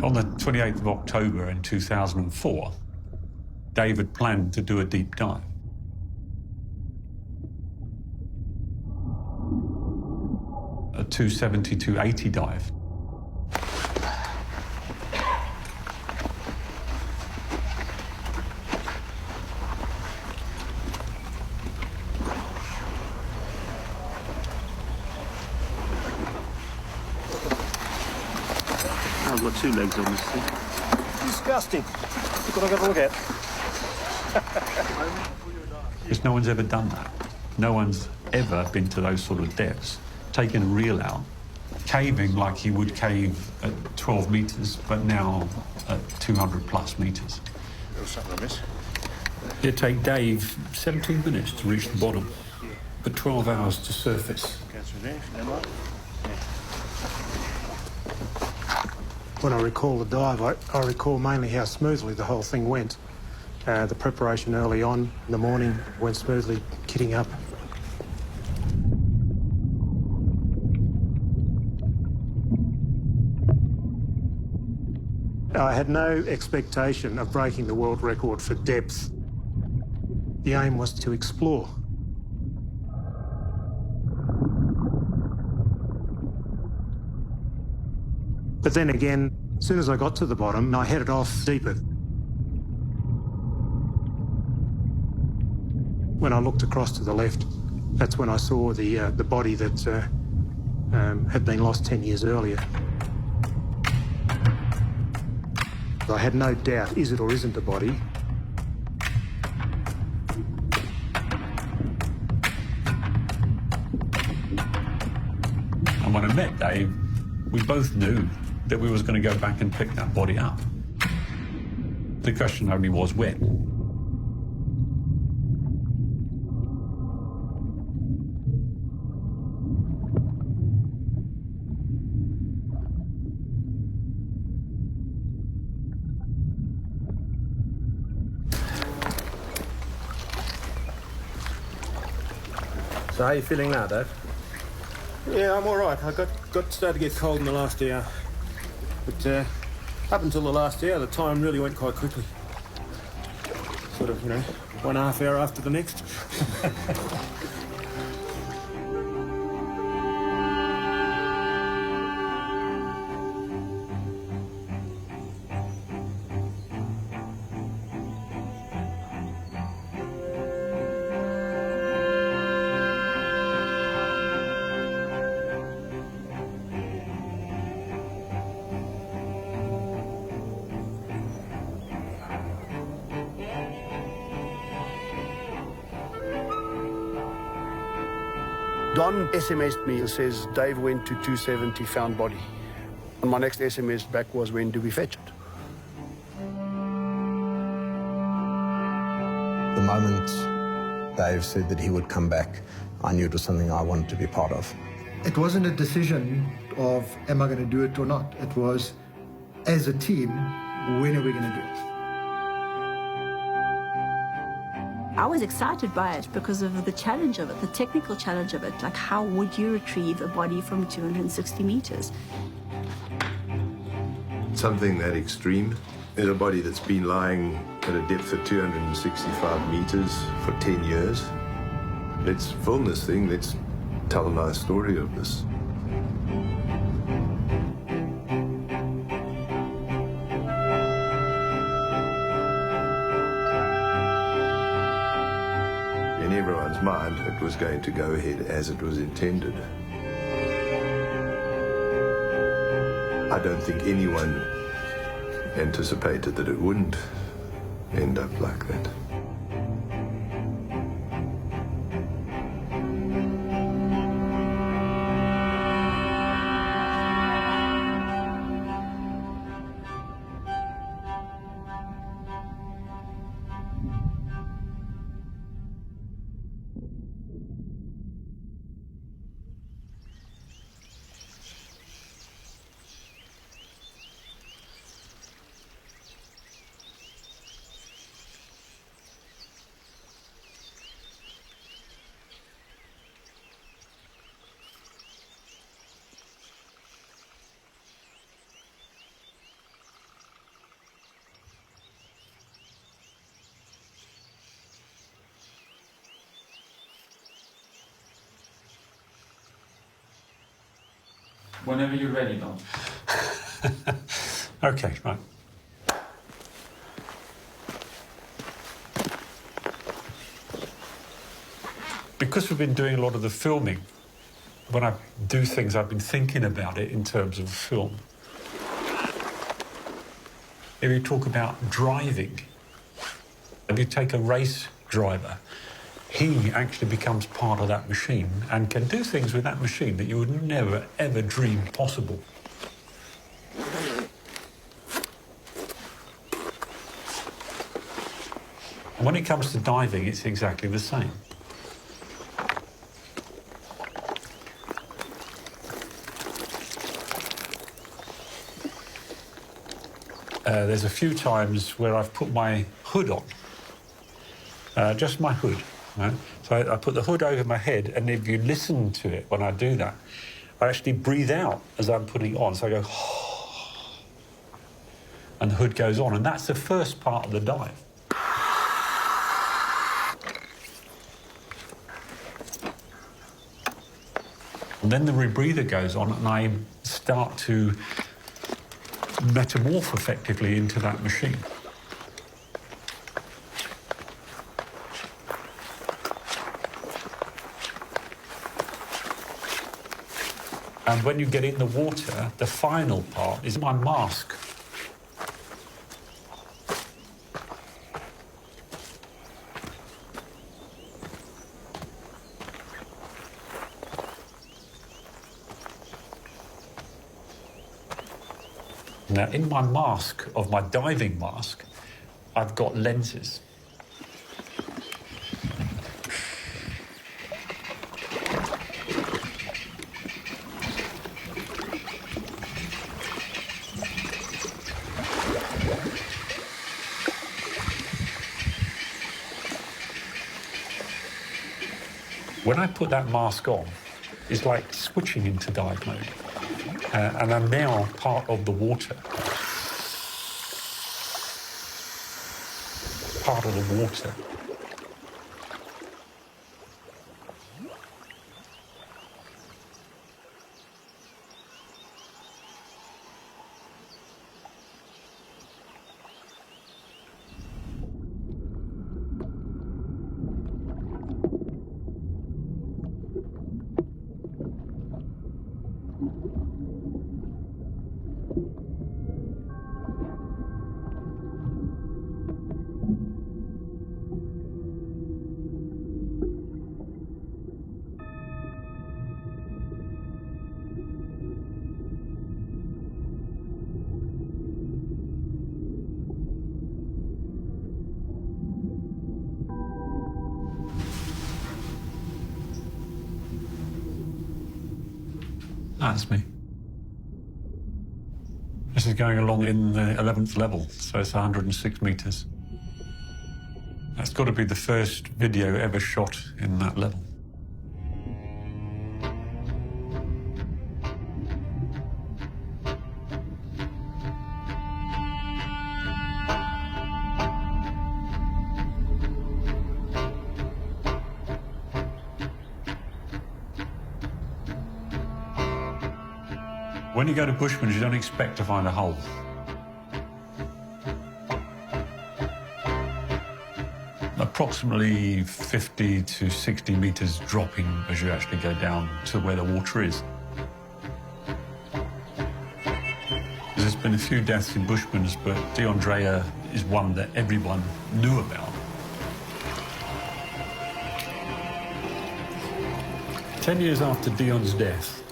On the 28th of October in 2004, David planned to do a deep dive. A 270-280 dive. I've got two legs on this thing. Disgusting. You've got to have a look at. Because no one's ever done that. No one's ever been to those sort of depths, taken a reel out, caving like he would cave at 12 metres, but now at 200 plus metres. There was something amiss. It'd take Dave 17 minutes to reach the bottom, but 12 hours to surface. Go through there, if you don't mind. When I recall the dive, I recall mainly how smoothly the whole thing went. The preparation early on in the morning went smoothly, kitting up. I had no expectation of breaking the world record for depth. The aim was to explore. But then again, as soon as I got to the bottom, I headed off deeper. When I looked across to the left, that's when I saw the body that had been lost 10 years earlier. I had no doubt, is it or isn't a body? And when I met Dave, we both knew that we was going to go back and pick that body up. The question only was when. So how are you feeling now, Dave? Yeah, I'm all right. I got started to get cold in the last hour. But up until the last hour, the time really went quite quickly. Sort of, 1.5 hour after the next. Don SMS'd me and says, Dave went to 270, found body. And my next SMS back was, when do we fetch it? The moment Dave said that he would come back, I knew it was something I wanted to be part of. It wasn't a decision of, am I going to do it or not? It was, as a team, when are we going to do it? I was excited by it because of the challenge of it, the technical challenge of it. Like, how would you retrieve a body from 260 meters? Something that extreme is a body that's been lying at a depth of 265 meters for 10 years. Let's film this thing, let's tell a nice story of this. In everyone's mind, it was going to go ahead as it was intended. I don't think anyone anticipated that it wouldn't end up like that. Whenever you're ready, Don. Okay, right. Because we've been doing a lot of the filming, when I do things, I've been thinking about it in terms of film. If you talk about driving, if you take a race driver, he actually becomes part of that machine and can do things with that machine that you would never, ever dream possible. And when it comes to diving, it's exactly the same. There's a few times where I've put my hood on, just my hood. Right? So I put the hood over my head, and if you listen to it when I do that, I actually breathe out as I'm putting it on. So I go, and the hood goes on, and that's the first part of the dive. And then the rebreather goes on, and I start to metamorph effectively into that machine. And when you get in the water, the final part is my mask. Now, in my mask, of my diving mask, I've got lenses. When I put that mask on, it's like switching into dive mode. And I'm now part of the water. Part of the water. That's me. This is going along in the 11th level, so it's 106 metres. That's got to be the first video ever shot in that level. When you go to Bushman's, you don't expect to find a hole. Approximately 50 to 60 metres dropping as you actually go down to where the water is. There's been a few deaths in Bushman's, but DeAndrea is one that everyone knew about. 10 years after Dion's death,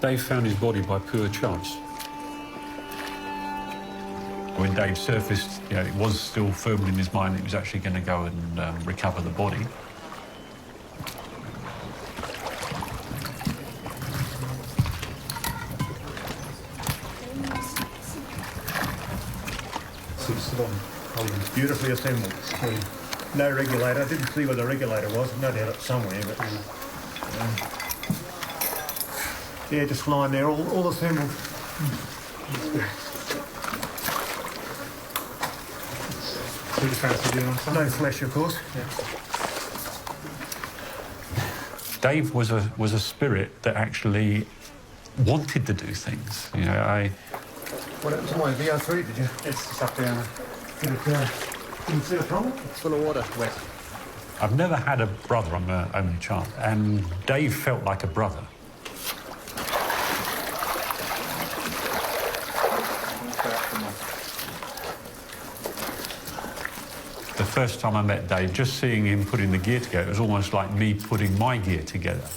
Dave found his body by pure chance. When Dave surfaced, it was still firmly in his mind that he was actually going to go and recover the body. It's beautifully assembled. No regulator. I didn't see where the regulator was. No doubt it's somewhere, but yeah, just lying there, all assembled. No flesh, of course. Yeah. Dave was a spirit that actually wanted to do things. You know, What happened to my VR3, did you? It's just up down. Didn't see the problem? It's full of water, wet. I've never had a brother, I'm an only child, and Dave felt like a brother. The first time I met Dave, just seeing him putting the gear together, it was almost like me putting my gear together.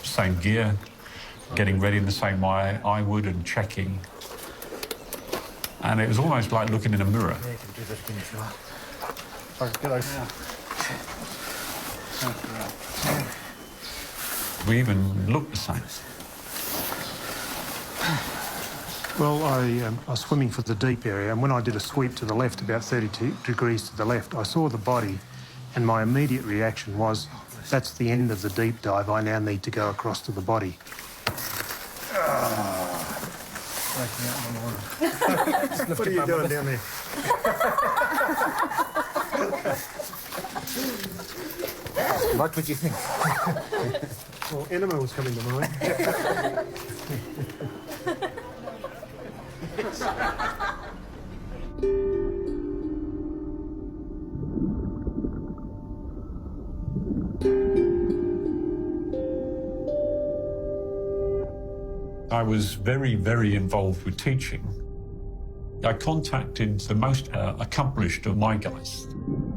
Same gear, getting ready in the same way I would, and checking. And it was almost like looking in a mirror. Yeah, you can do this when you fly. Get those. We even looked the same. Well, I was swimming for the deep area, and when I did a sweep to the left, about 32 degrees to the left, I saw the body, and my immediate reaction was, that's the end of the deep dive. I now need to go across to the body. What are you doing down there? What would you think? Well, enema was coming to mind. I was very, very involved with teaching. I contacted the most accomplished of my guys,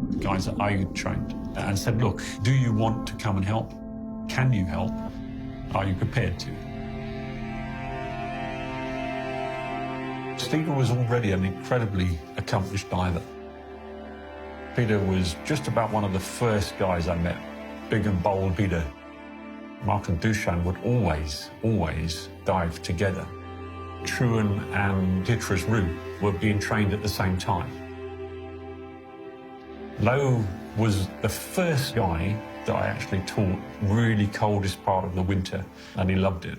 the guys that I trained, and said, look, do you want to come and help? Can you help? Are you prepared to? Stephen was already an incredibly accomplished diver. Peter was just about one of the first guys I met. Big and bold Peter. Mark and Dushan would always dive together. Truan and Dietrich Roux were being trained at the same time. Lowe was the first guy that I actually taught really coldest part of the winter, and he loved it.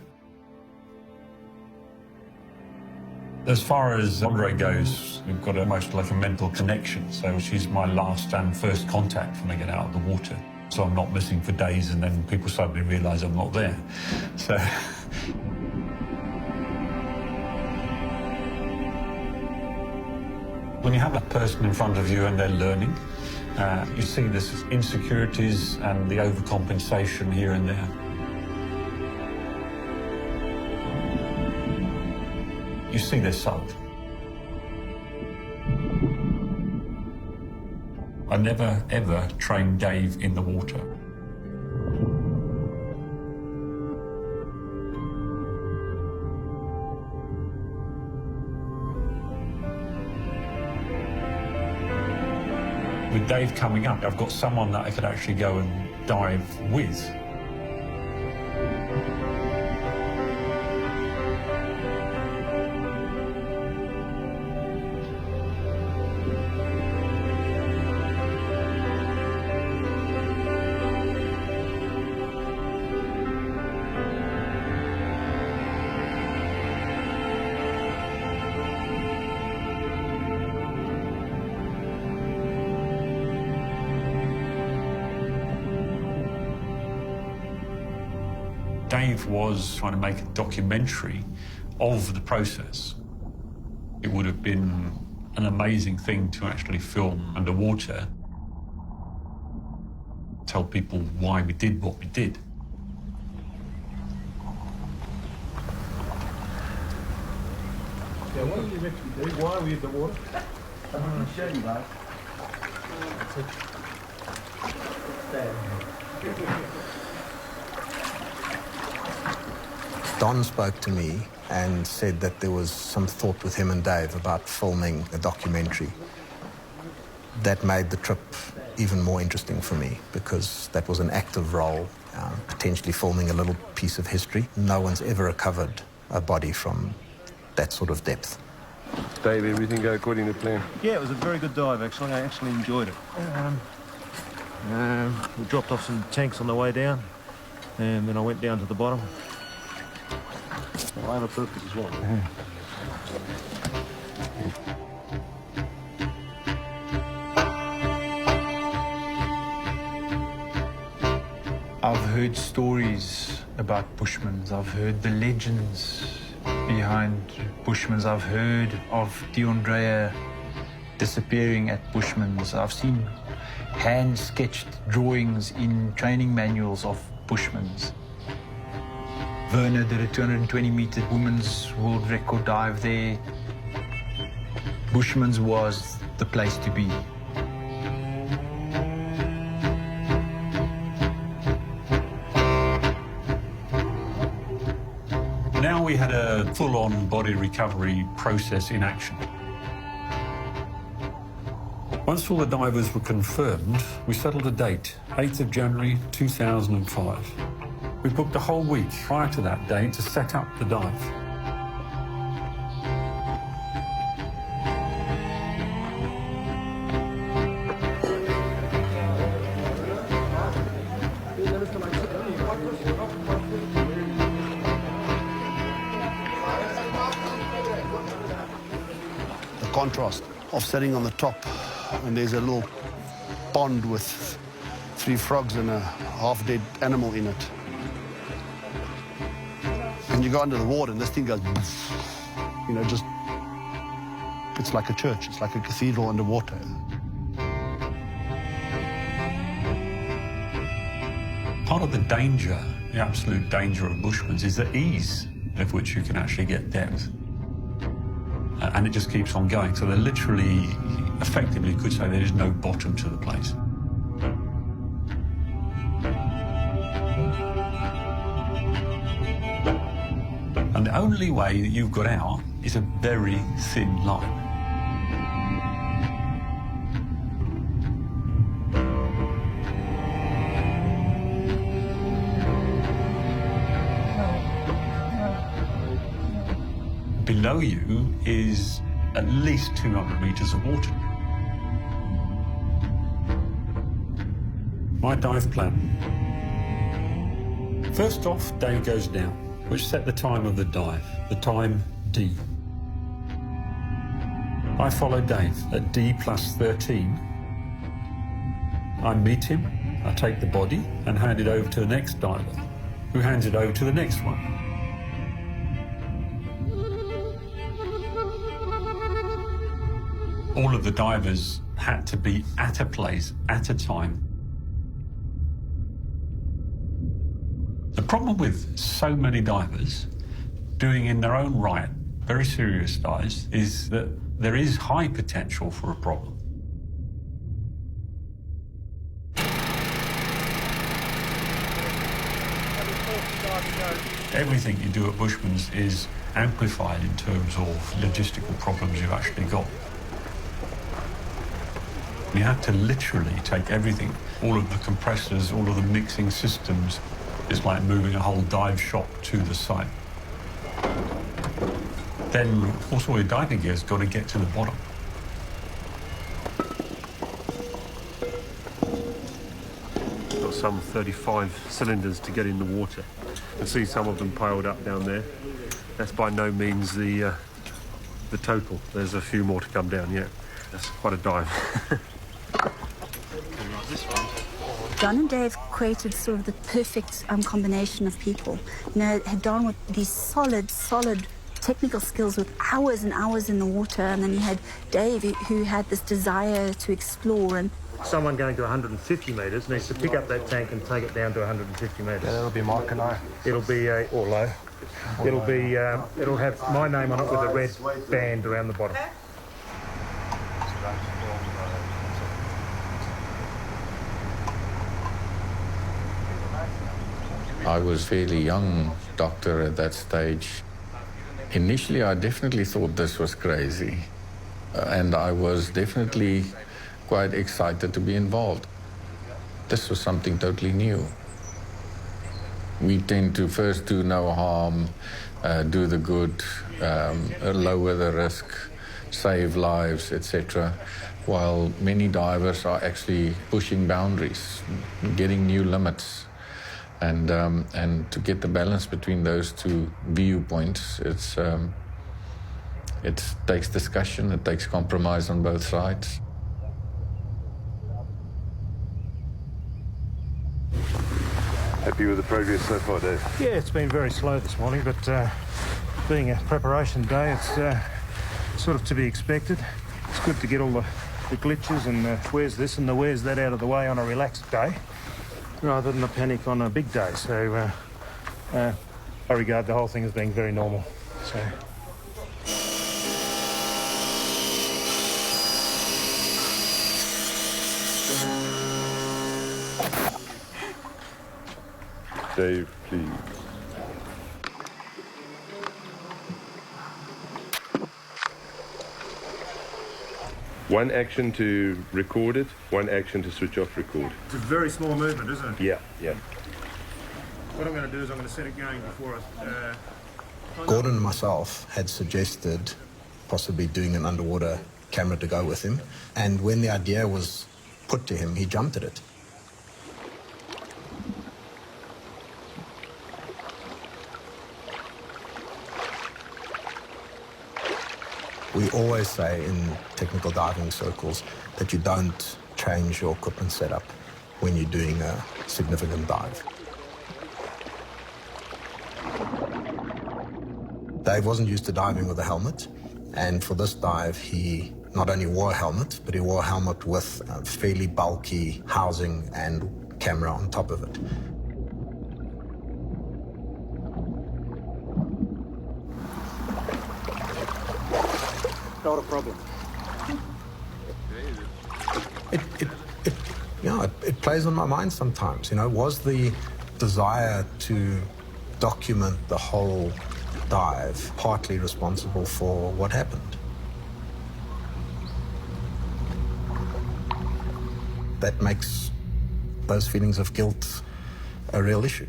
As far as Andre goes, we've got almost like a mental connection, so she's my last and first contact when I get out of the water. So I'm not missing for days, and then people suddenly realise I'm not there. So when you have a person in front of you and they're learning, you see this insecurities and the overcompensation here and there. You see they're sold. I never, ever trained Dave in the water. With Dave coming up, I've got someone that I could actually go and dive with. Dave was trying to make a documentary of the process. It would have been an amazing thing to actually film underwater, tell people why we did what we did. Yeah, what did you meant to do? Why were you in the water? I'm going to show you, mate. Don spoke to me and said that there was some thought with him and Dave about filming a documentary. That made the trip even more interesting for me because that was an active role, potentially filming a little piece of history. No one's ever recovered a body from that sort of depth. Dave, everything go according to plan? Yeah, it was a very good dive, actually. I actually enjoyed it. We dropped off some tanks on the way down, and then I went down to the bottom. I have a purpose as well. heard stories about Bushmans. I've heard the legends behind Bushmans. I've heard of DeAndrea disappearing at Bushmans. I've seen hand-sketched drawings in training manuals of Bushmans. Werner did a 220-meter women's world record dive there. Bushmans was the place to be. Now we had a full-on body recovery process in action. Once all the divers were confirmed, we settled a date, 8th of January 2005. We booked a whole week prior to that date to set up the dive. The contrast of sitting on the top and there's a little pond with 3 frogs and a half-dead animal in it. And you go under the water and this thing goes, you know, just, it's like a church, it's like a cathedral underwater. Part of the danger, the absolute danger of Bushmans, is the ease of which you can actually get depth. And it just keeps on going. So they're literally, effectively, you could say there is no bottom to the place. And the only way that you've got out is a very thin line. Below you is at least 200 metres of water. My dive plan. First off, Dave goes down, which set the time of the dive, the time D. I follow Dave at D plus 13. I meet him, I take the body and hand it over to the next diver, who hands it over to the next one. All of the divers had to be at a place at a time. The problem with so many divers doing in their own right very serious dives is that there is high potential for a problem. Everything you do at Bushmans is amplified in terms of logistical problems you've actually got. You have to literally take everything, all of the compressors, all of the mixing systems. It's like moving a whole dive shop to the site. Then also your diving gear's got to get to the bottom. Got some 35 cylinders to get in the water. You can see some of them piled up down there. That's by no means the total. There's a few more to come down yet. That's quite a dive. Don and Dave created sort of the perfect combination of people. You know, had Don with these solid technical skills with hours and hours in the water, and then you had Dave who had this desire to explore. And Someone going to 150 metres needs to pick up that tank and take it down to 150 metres. Yeah, that'll be Mark and I. It'll be or low. It'll be it'll have my name on it with a red band around the bottom. I was fairly young doctor at that stage. Initially, I definitely thought this was crazy. And I was definitely quite excited to be involved. This was something totally new. We tend to first do no harm, do the good, lower the risk, save lives, etc. While many divers are actually pushing boundaries, getting new limits. And to get the balance between those two viewpoints, it takes discussion, it takes compromise on both sides. Happy with the progress so far, Dave? Yeah, it's been very slow this morning, but being a preparation day, it's sort of to be expected. It's good to get all the glitches and where's this and the where's that out of the way on a relaxed day, rather than a panic on a big day. So I regard the whole thing as being very normal. So. Dave, please. One action to record it, one action to switch off record. It's a very small movement, isn't it? Yeah. What I'm going to do is I'm going to set it going before I... Gordon and myself had suggested possibly doing an underwater camera to go with him, and when the idea was put to him, he jumped at it. We always say in technical diving circles that you don't change your equipment setup when you're doing a significant dive. Dave wasn't used to diving with a helmet, and for this dive he not only wore a helmet, but he wore a helmet with a fairly bulky housing and camera on top of it. Not a problem. It plays on my mind sometimes. Was the desire to document the whole dive partly responsible for what happened? That makes those feelings of guilt a real issue.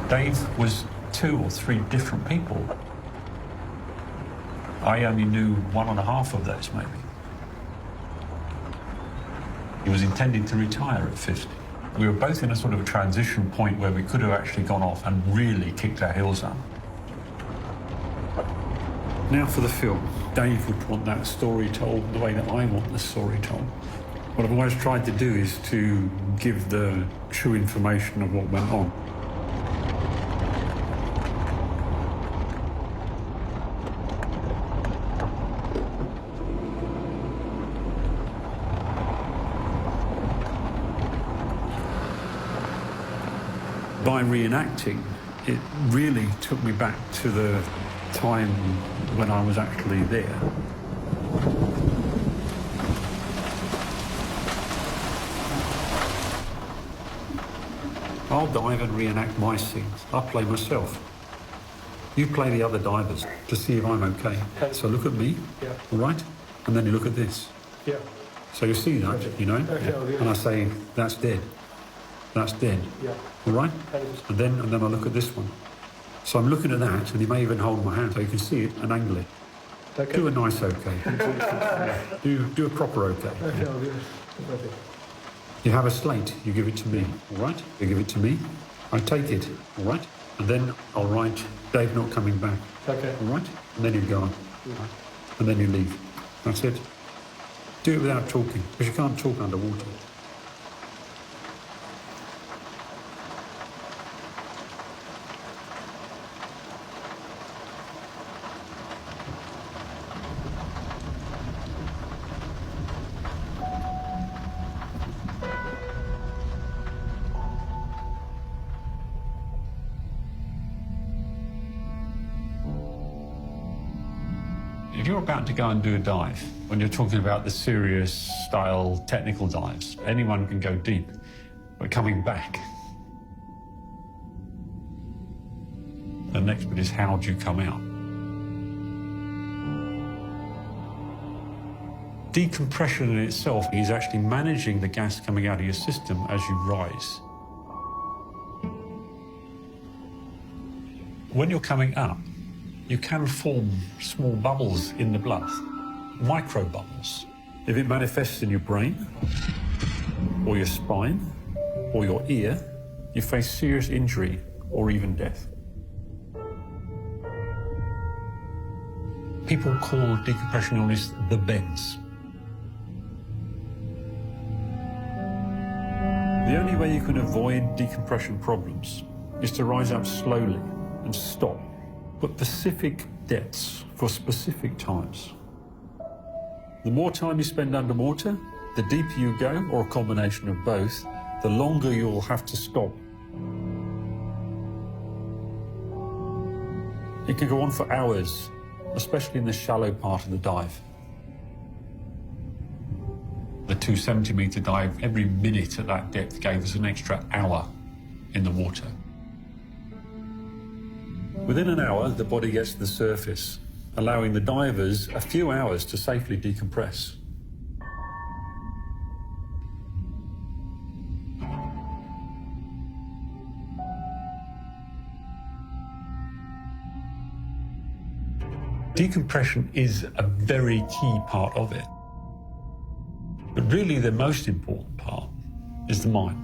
Dave was 2 or 3 different people. I only knew 1.5 of those, maybe. He was intending to retire at 50. We were both in a sort of transition point where we could have actually gone off and really kicked our heels up. Now for the film. Dave would want that story told the way that I want the story told. What I've always tried to do is to give the true information of what went on. By reenacting, it really took me back to the time when I was actually there. I'll dive and reenact my scenes. I'll play myself. You play the other divers to see if I'm okay. So look at me, all right? And then you look at this. Yeah. So you see that, and I say, that's dead. That's dead. Yeah. All right? And then I look at this one. So I'm looking at that, and you may even hold my hand so you can see it and angle it. Okay. Do a nice okay. do a proper okay. You have a slate, you give it to me, all right? You give it to me, I take it, all right? And then I'll write, Dave not coming back. Okay. All right? And then you go on. Right? And then you leave. That's it. Do it without talking, because you can't talk underwater. If you're about to go and do a dive, when you're talking about the serious style technical dives, anyone can go deep, but coming back. The next bit is how do you come out? Decompression in itself is actually managing the gas coming out of your system as you rise. When you're coming up, you can form small bubbles in the blood. microbubbles. If it manifests in your brain, or your spine, or your ear, you face serious injury or even death. People call decompression illness the bends. The only way you can avoid decompression problems is to rise up slowly and stop, but specific depths for specific times. The more time you spend underwater, the deeper you go, or a combination of both, the longer you'll have to stop. It can go on for hours, especially in the shallow part of the dive. The 270-metre dive, every minute at that depth gave us an extra hour in the water. Within an hour, the body gets to the surface, allowing the divers a few hours to safely decompress. Decompression is a very key part of it. But really the most important part is the mind.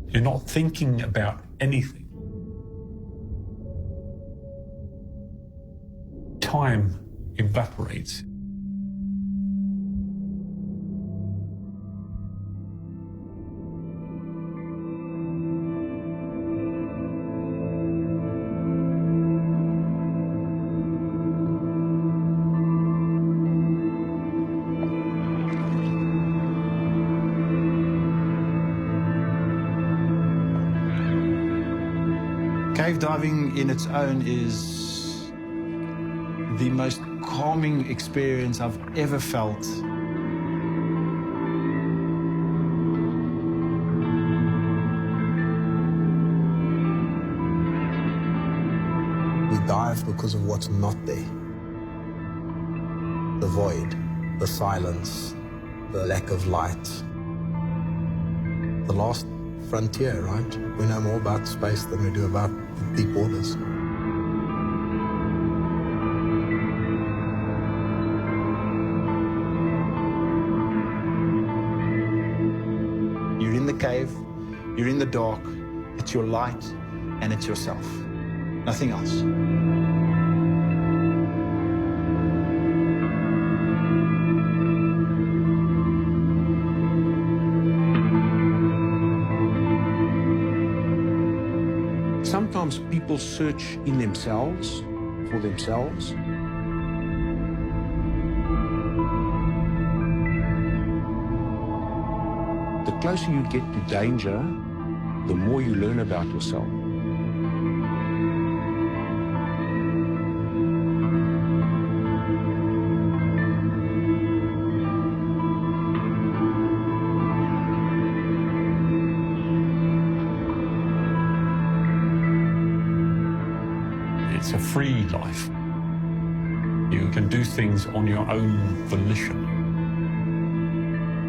You're not thinking about anything. Time evaporates. Cave diving in its own is the most calming experience I've ever felt. We dive because of what's not there. The void, the silence, the lack of light. The last frontier, right? We know more about space than we do about deep waters. You're in the cave, you're in the dark, it's your light and it's yourself. Nothing else. Sometimes people search in themselves, for themselves. The closer you get to danger, the more you learn about yourself. It's a free life. You can do things on your own volition.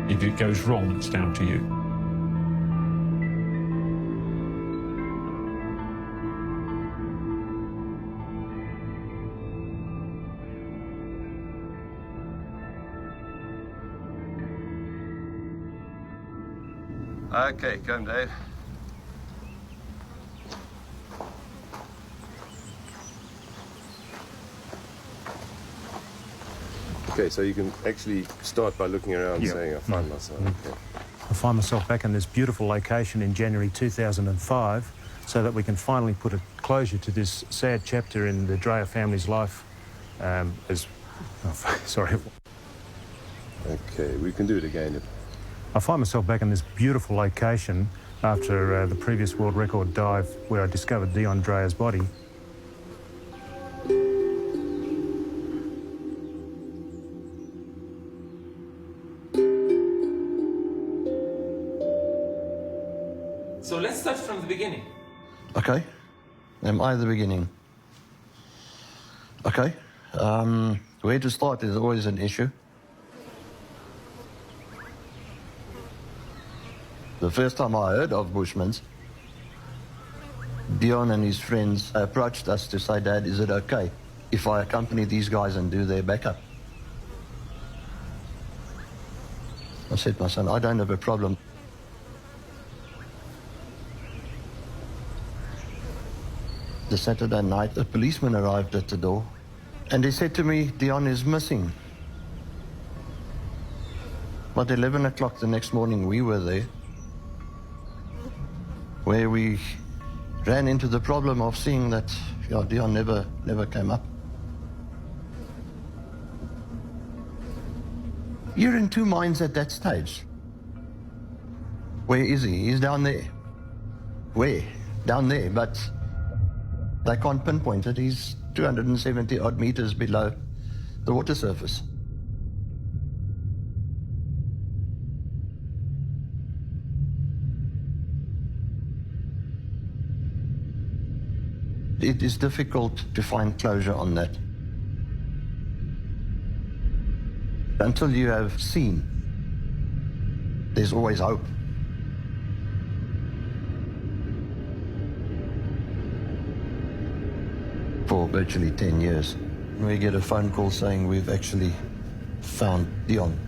If it goes wrong, it's down to you. Okay, come, Dave. Okay, so you can actually start by looking around saying, I find myself. Okay. I find myself back in this beautiful location in January 2005 so that we can finally put a closure to this sad chapter in the Dreyer family's life. Sorry. Okay, we can do it again. I find myself back in this beautiful location after the previous world record dive where I discovered Dion Dreyer's body. So let's start from the beginning. Okay. Am I the beginning? Okay. Where to start is always an issue. The first time I heard of Bushmans, Dion and his friends approached us to say, Dad, is it okay if I accompany these guys and do their backup? I said, my son, I don't have a problem. The Saturday night, a policeman arrived at the door and he said to me, Dion is missing. But 11 o'clock the next morning, we were there, where we ran into the problem of seeing that Dion never came up. You're in two minds at that stage. Where is he? He's down there. Where? Down there, but they can't pinpoint it. He's 270 odd meters below the water surface. It is difficult to find closure on that. Until you have seen, there's always hope. For virtually 10 years, we get a phone call saying we've actually found Dion.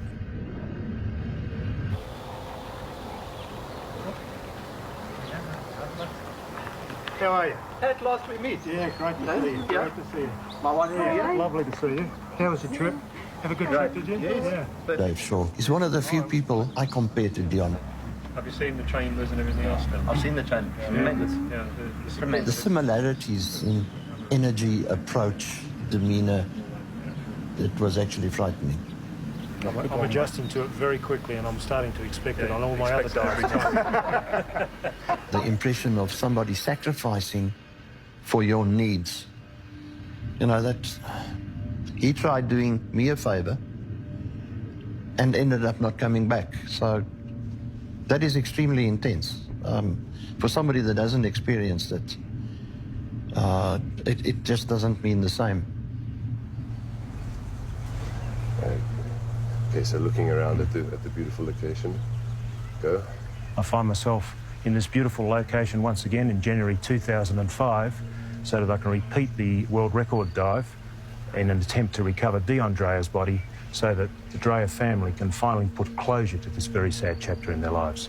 How are you? At last we meet. Yeah, great to see you. Yeah. Great to see you. My one here. Yeah, lovely to see you. How was the trip? Have a good trip, did you? Yes. Yeah. Dave Shaw is one of the few people I compare to Dion. Have you seen the chambers and everything else then? I've seen the chambers. Tremendous. Yeah, The Tremendous. similarities in energy, approach, demeanor, it was actually frightening. I'm adjusting to it very quickly and I'm starting to expect it on all my other dives. The impression of somebody sacrificing for your needs. You know, that he tried doing me a favor and ended up not coming back. So that is extremely intense. For somebody that hasn't experienced it, it just doesn't mean the same. Okay, so looking around at the beautiful location. Go. I find myself in this beautiful location once again in January 2005 so that I can repeat the world record dive in an attempt to recover Dion Dreher's body so that the Dreher family can finally put closure to this very sad chapter in their lives.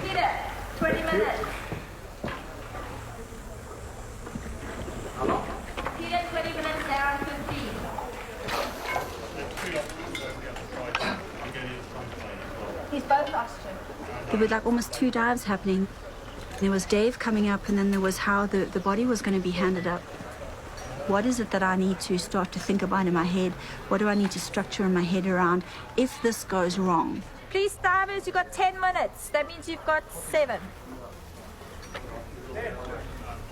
Peter, 20 minutes. Peter, 20 minutes, Sarah, 15. He's both lost him. There were like almost two dives happening. There was Dave coming up, and then there was how the body was going to be handed up. What is it that I need to start to think about in my head? What do I need to structure in my head around if this goes wrong? Please, divers, you've got 10 minutes. That means you've got 7.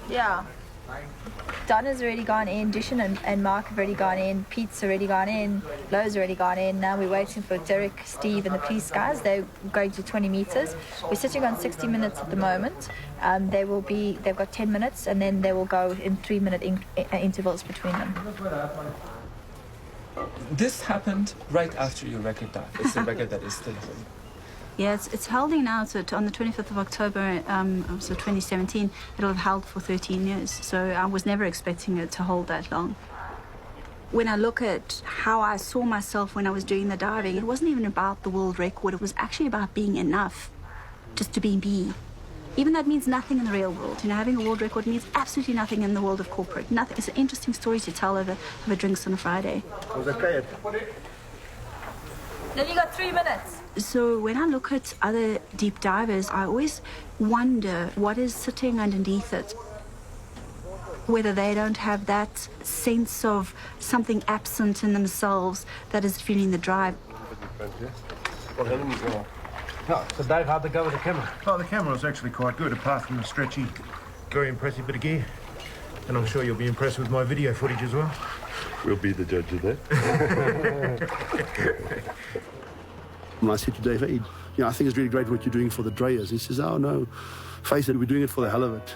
Yeah. Donna's already gone in, Dushan and Mark have already gone in, Pete's already gone in, Lowe's already gone in. Now we're waiting for Derek, Steve and the police guys. They're going to 20 meters. We're sitting on 60 minutes at the moment. They've got 10 minutes and then they will go in 3-minute intervals between them. This happened right after your record dive. It's a record that is still holding. Yeah, it's holding now, so on the 25th of October, so 2017, it'll have held for 13 years. So I was never expecting it to hold that long. When I look at how I saw myself when I was doing the diving, it wasn't even about the world record. It was actually about being enough, just to be me. Even though it means nothing in the real world. You know, having a world record means absolutely nothing in the world of corporate. Nothing. It's an interesting story to tell over drinks on a Friday. Then you got 3 minutes. So when I look at other deep divers, I always wonder what is sitting underneath it. whether they don't have that sense of something absent in themselves that is fueling the drive. So Dave, how'd they go with the camera? Oh, the camera was actually quite good, apart from the stretchy, very impressive bit of gear. And I'm sure you'll be impressed with my video footage as well. We'll be the judge of that. When I said to Dave, hey, I think it's really great what you're doing for the drayers. He says, oh, no, face it, we're doing it for the hell of it.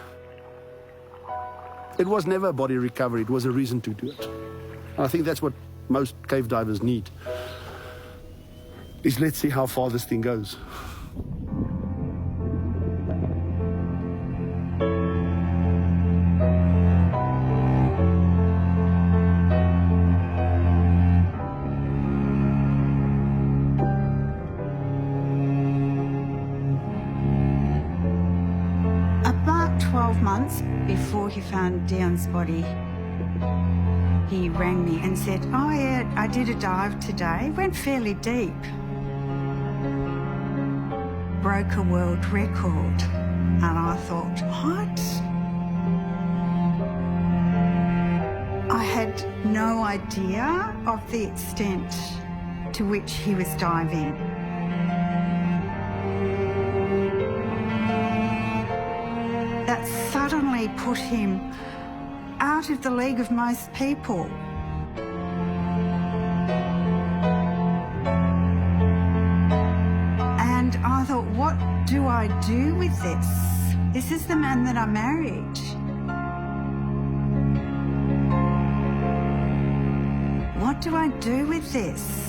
It was never a body recovery. It was a reason to do it. And I think that's what most cave divers need, is let's see how far this thing goes. About 12 months before he found Dion's body, he rang me and said, oh yeah, I did a dive today, went fairly deep. Broke a world record. And I thought, what? I had no idea of the extent to which he was diving. That suddenly put him out of the league of most people. And I thought, what do I do with this? This is the man that I married. What do I do with this?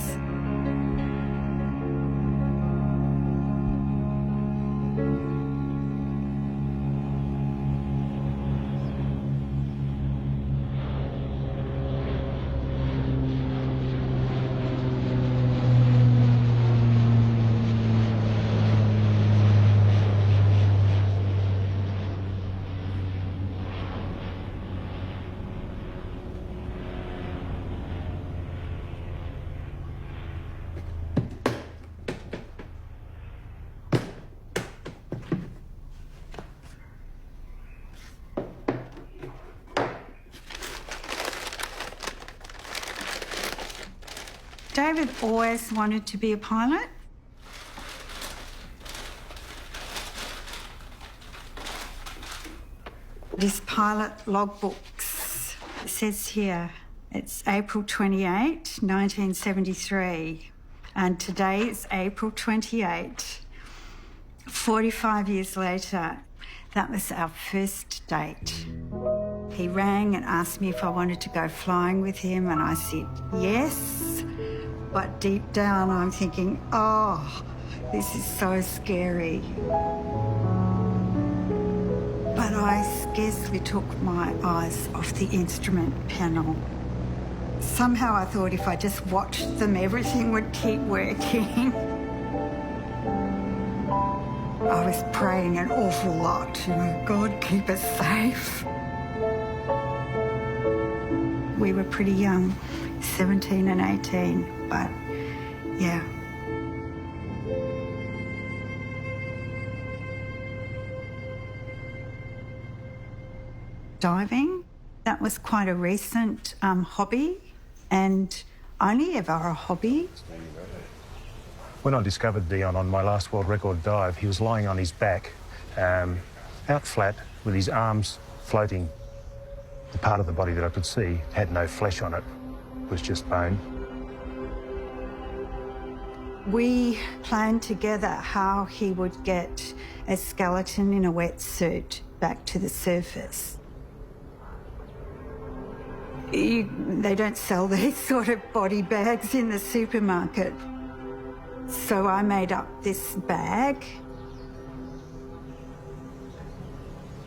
David always wanted to be a pilot. This pilot logbooks, it says here, it's April 28, 1973, and today is April 28. 45 years later, that was our first date. He rang and asked me if I wanted to go flying with him, and I said yes. But deep down, I'm thinking, oh, this is so scary. But I scarcely took my eyes off the instrument panel. Somehow I thought if I just watched them, everything would keep working. I was praying an awful lot, God, keep us safe. We were pretty young, 17 and 18, but yeah. Diving, that was quite a recent hobby, and only ever a hobby. When I discovered Dion on my last world record dive, he was lying on his back, out flat, with his arms floating. The part of the body that I could see had no flesh on it, it was just bone. We planned together how he would get a skeleton in a wetsuit back to the surface. They don't sell these sort of body bags in the supermarket. So I made up this bag.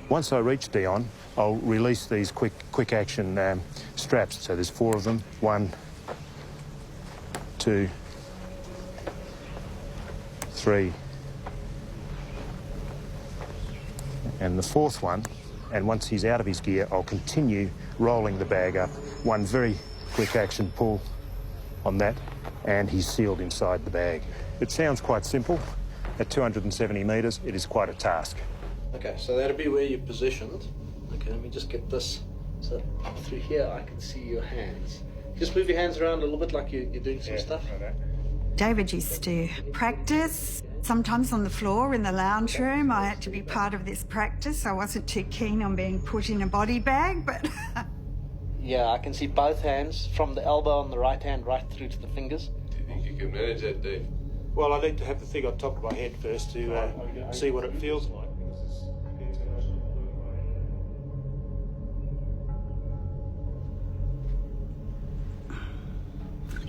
Once I reach Dion, I'll release these quick action straps. So there's 4 of them. 1, 2, 3. And the 4th one, and once he's out of his gear, I'll continue rolling the bag up. 1 very quick action pull on that, and he's sealed inside the bag. It sounds quite simple. At 270 metres, it is quite a task. Okay, so that'll be where you're positioned. Okay, let me just get this So through here, I can see your hands. Just move your hands around a little bit like you're doing some stuff. David used to practice, sometimes on the floor in the lounge room. I had to be part of this practice. I wasn't too keen on being put in a body bag, but... Yeah, I can see both hands, from the elbow on the right hand right through to the fingers. Do you think you can manage that, Dave? Well, I need to have the thing on top of my head first to see what it feels like.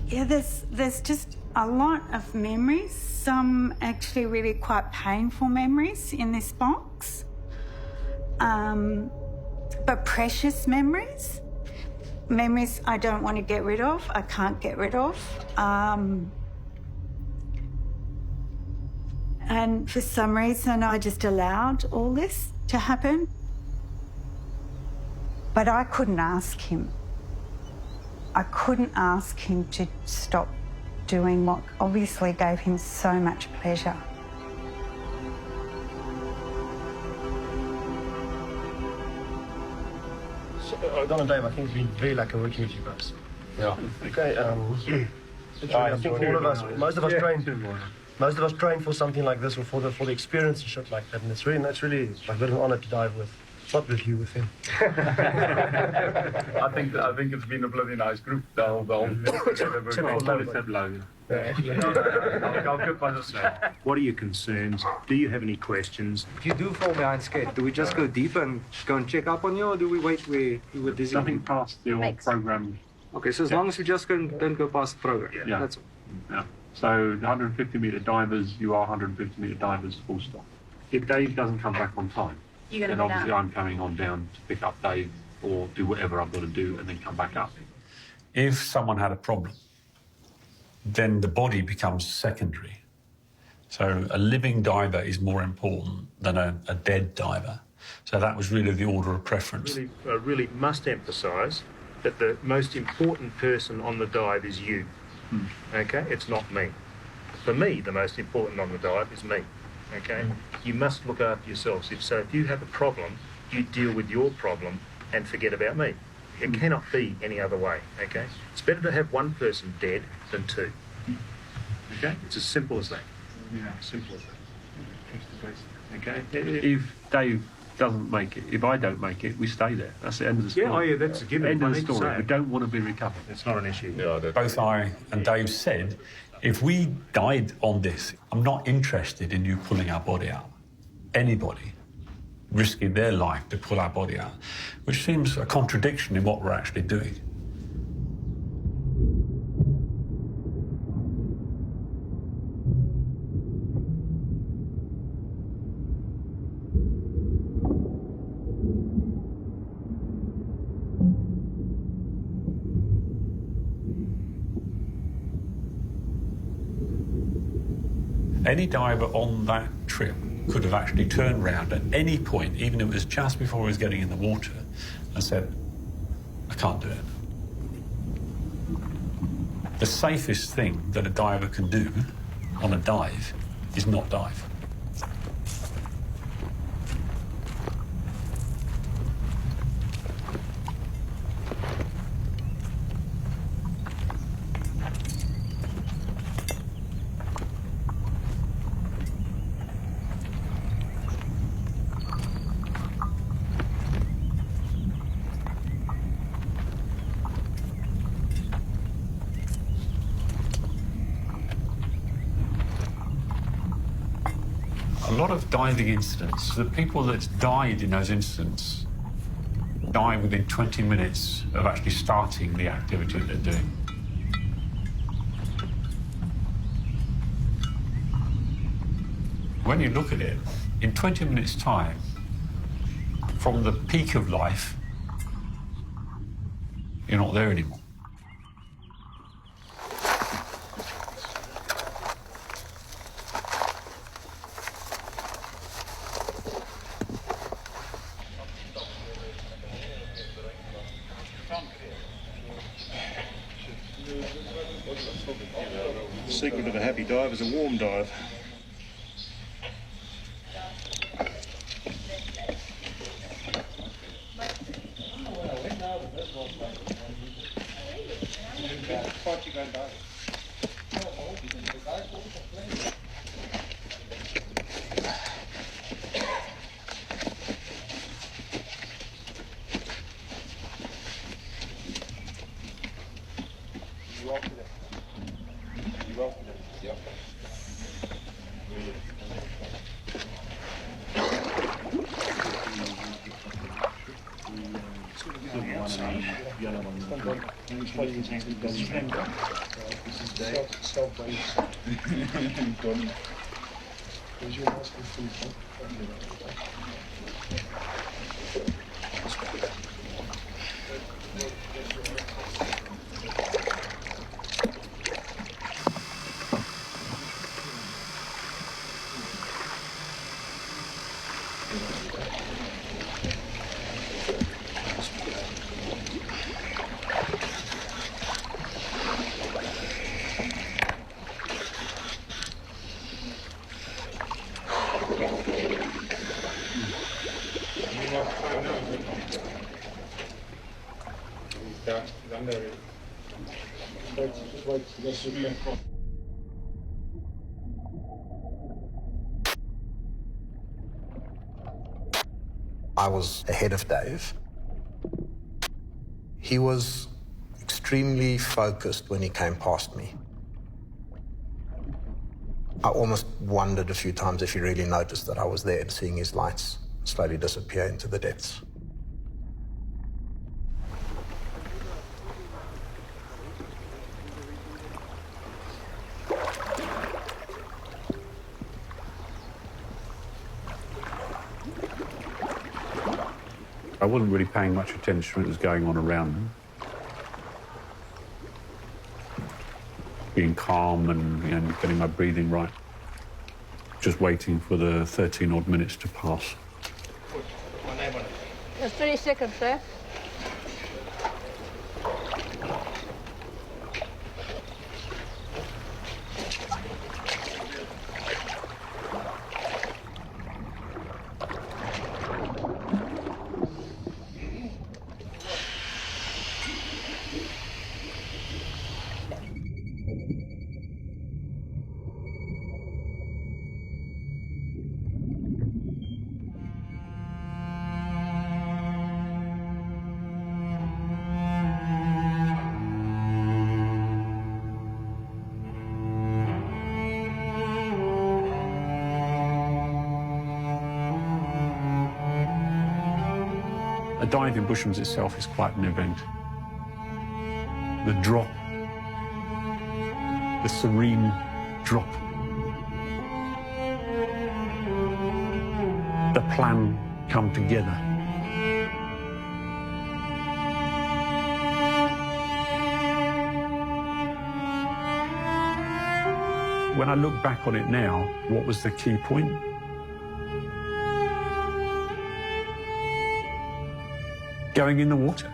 Yeah, there's just a lot of memories, some actually really quite painful memories in this box, but precious memories. Memories I don't want to get rid of, I can't get rid of. And for some reason, I just allowed all this to happen. But I couldn't ask him. I couldn't ask him to stop doing what obviously gave him so much pleasure. Don and Dave, I think it's been very lucky working with you guys. Yeah. Okay, I think for all of us, most of us train for something like this, or for the experience and shit like that, and it's really like a bit of an honor to dive with. Not with you, with him. I think it's been a bloody nice group. The whole What are your concerns? Do you have any questions? If you do fall behind skate, do we just go deeper and go and check up on you, or do we wait where you were dizzy? Nothing past the old program. Okay, so as long as we just don't go past the program. Yeah. That's all. Yeah. So 150-metre divers, you are 150-metre divers, full stop. If Dave doesn't come back on time, then obviously I'm coming on down to pick up Dave or do whatever I've got to do and then come back up. If someone had a problem, then the body becomes secondary. So a living diver is more important than a dead diver. So that was really the order of preference. Really must emphasise that the most important person on the dive is you. Okay? It's not me. For me, the most important on the dive is me. Okay? You must look after yourselves. So if you have a problem, you deal with your problem and forget about me. It cannot be any other way. Okay? It's better to have one person dead than two. Okay? It's as simple as that. Yeah, simple as that. Okay? If Dave doesn't make it, if I don't make it, we stay there. That's the end of the story. Yeah, oh yeah, that's a given. End of the story. We don't want to be recovered. It's not an issue. Yeah, both I and Dave said, if we died on this, I'm not interested in you pulling our body out. Anybody risking their life to pull our body out, which seems a contradiction in what we're actually doing. Any diver on that trip could have actually turned round at any point, even if it was just before he was getting in the water, and said, I can't do it. The safest thing that a diver can do on a dive is not dive. A lot of diving incidents, the people that died in those incidents die within 20 minutes of actually starting the activity that they're doing. When you look at it, in 20 minutes' time, from the peak of life, you're not there anymore. The secret of a happy dive is a warm dive. I was ahead of Dave. He was extremely focused when he came past me. I almost wondered a few times if he really noticed that I was there and seeing his lights slowly disappear into the depths. I wasn't really paying much attention to what was going on around me. Being calm and getting my breathing right. Just waiting for the 13 odd minutes to pass. There's 30 seconds there. A dive in Bushmans itself is quite an event. The drop, the serene drop, the plan come together. When I look back on it now, what was the key point? Going in the water.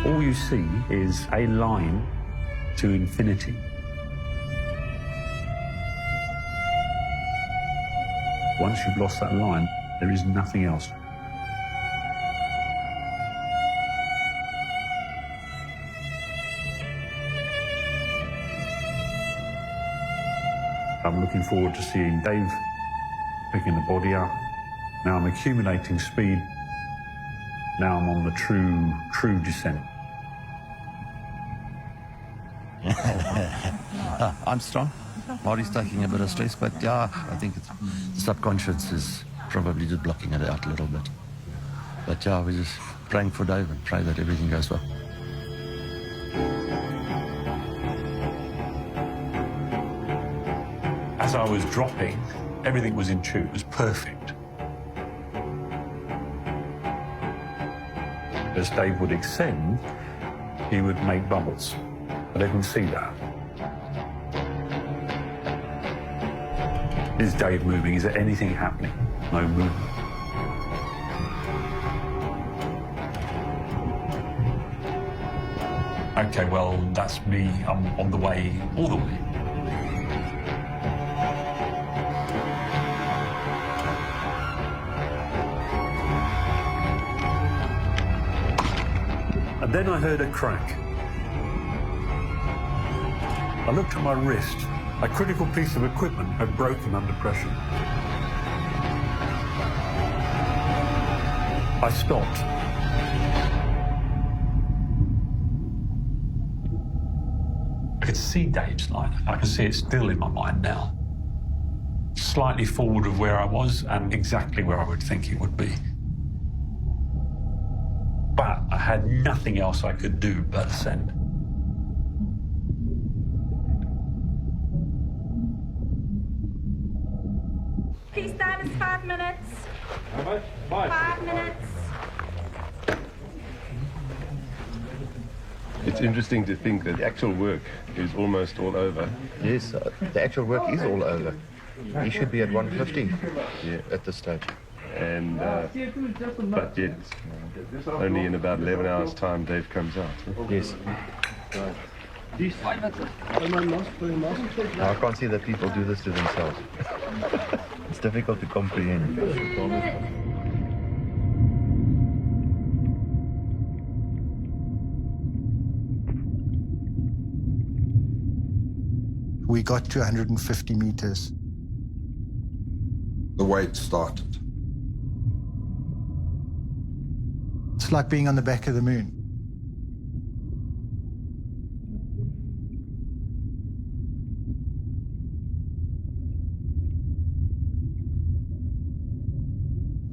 All you see is a line to infinity. Once you've lost that line, there is nothing else. I'm looking forward to seeing Dave picking the body up. Now I'm accumulating speed. Now I'm on the true descent. I'm strong. Body's taking a bit of stress, but yeah, I think it's, the subconscious is probably just blocking it out a little bit. But yeah, we're just praying for Dave and pray that everything goes well. As I was dropping, everything was in tune. It was perfect. As Dave would ascend, he would make bubbles. I didn't see that. Is Dave moving? Is there anything happening? No movement. okay, well, that's me. I'm on the way, all the way. And then I heard a crack. I looked at my wrist. A critical piece of equipment had broken under pressure. I stopped. I could see Dave's line. I can see it still in my mind now. Slightly forward of where I was and exactly where I would think it would be. But I had nothing else I could do but ascend. Peace time is 5 minutes. How much? 5 minutes. It's interesting to think that the actual work is almost all over. Yes, the actual work is all over. He should be at 150 at this stage. And but yet, only in about 11 hours' time, Dave comes out. Yes. I can't see that people do this to themselves. It's difficult to comprehend. We got to 150 meters. The wait started. It's like being on the back of the moon.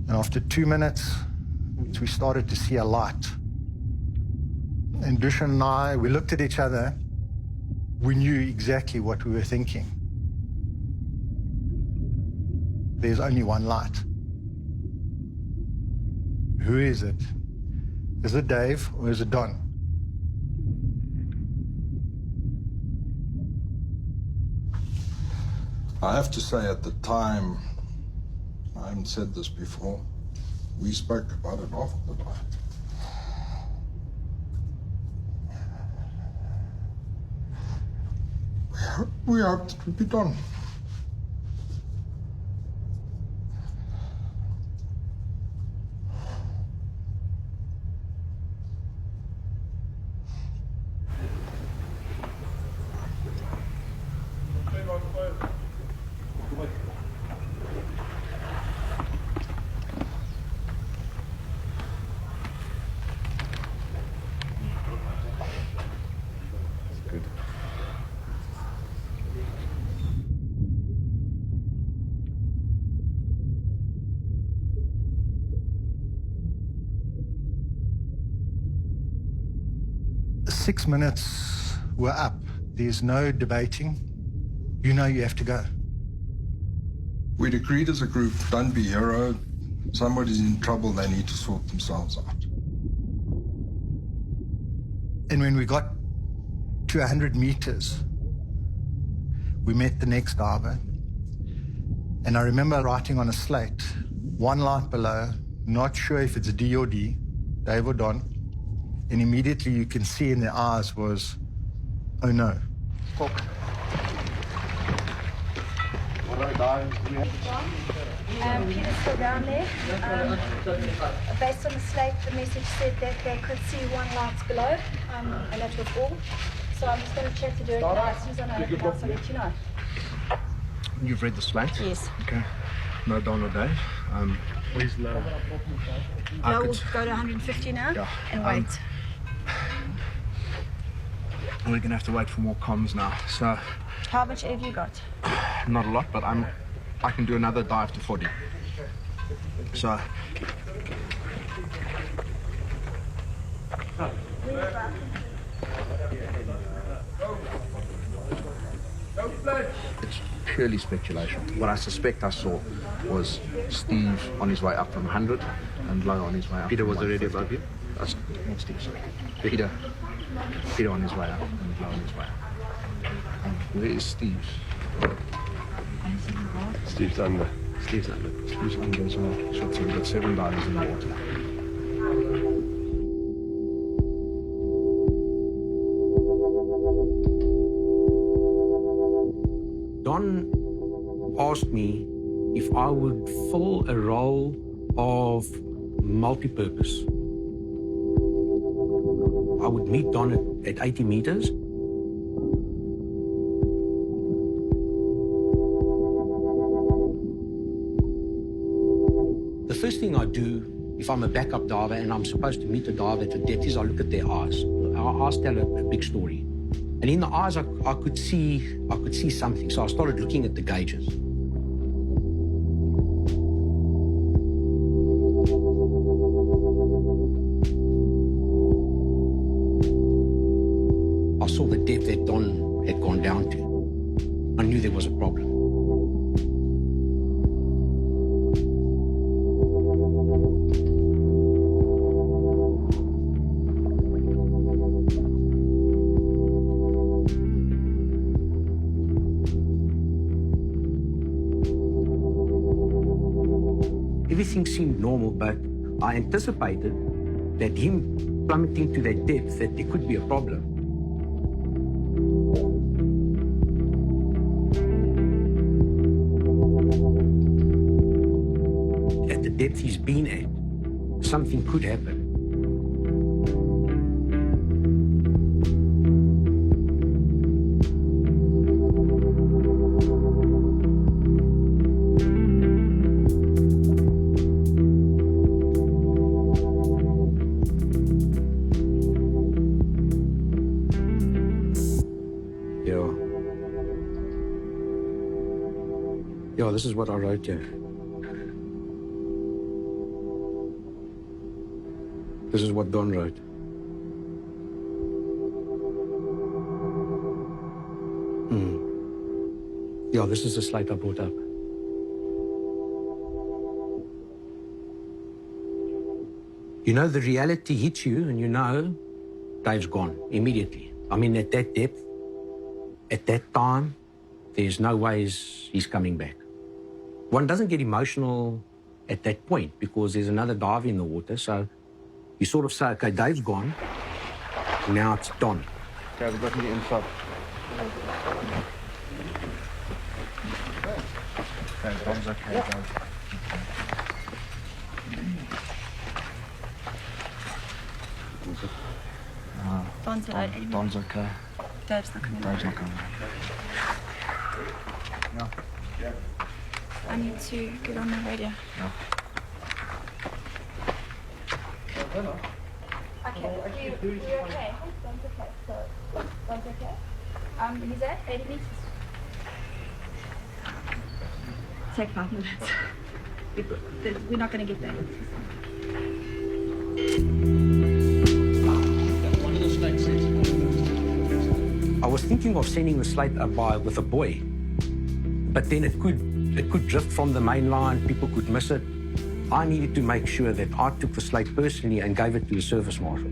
And after 2 minutes, we started to see a light. And Dushan and I, we looked at each other. We knew exactly what we were thinking. There's only one light. Who is it? Is it Dave or is it Don? I have to say at the time, I haven't said this before, we spoke about it after the dive. We hoped it would be done. The 6 minutes were up. There's no debating. You know you have to go. We'd agreed as a group, don't be hero. Somebody's in trouble, they need to sort themselves out. And when we got to 100 meters, we met the next diver. And I remember writing on a slate, one light below, not sure if it's D or D, Dave or Don. And immediately you can see in their eyes was, oh no. Peter's still down there. Based on the slate, the message said that they could see one light below, and that was all. So I'm just going to chat to Derek now. As soon as I know anything else, I'll let you know. You've read the slate? Yes. Okay. No Don or Dave. Please no. No, we'll go to 150 now and wait. We're going to have to wait for more comms now. So, How much have you got? not a lot, but I can do another dive to 40. So, it's purely speculation. What I suspect I saw was Steve on his way up from 100 and Low on his way up. Peter from was already 150. above you? That's not Steve, sorry. Peter on his way up and Low on his way up. And where is Steve? Steve's under. Steve's under as well. So we've got 7 divers in the water. asked me if I would fill a role of multi-purpose. I would meet Don at 80 meters. The first thing I do if I'm a backup diver and I'm supposed to meet a diver at a depth is I look at their eyes. Our eyes tell a big story. And in the eyes, I could see something. So I started looking at the gauges. I saw the depth that Don had gone down to. I knew there was a problem. Everything seemed normal, but I anticipated that him plummeting to that depth, that there could be a problem. At the depth he's been at, something could happen. Yeah, this is what I wrote here. This is what Don wrote. Yeah, this is the slate I brought up. You know, the reality hits you and you know Dave's gone immediately. I mean, at that depth, at that time, there's no ways he's coming back. One doesn't get emotional at that point because there's another dive in the water. So you sort of say, okay, Dave's gone. Now it's Don. Okay, we've got to get inside. Okay, Don's okay, Dave. Don's alright anyway. Don's okay. Dave's not coming back. Dave's not coming back. Yeah. I need to get on the radio. Yeah. Okay, you okay? Don's okay. So, Don's okay? He's at 80 meters. Take 5 minutes. We're not going to get there. I was thinking of sending the slate up by with a buoy, but then it could drift from the main line, people could miss it. I needed to make sure that I took the slate personally and gave it to the service marshal.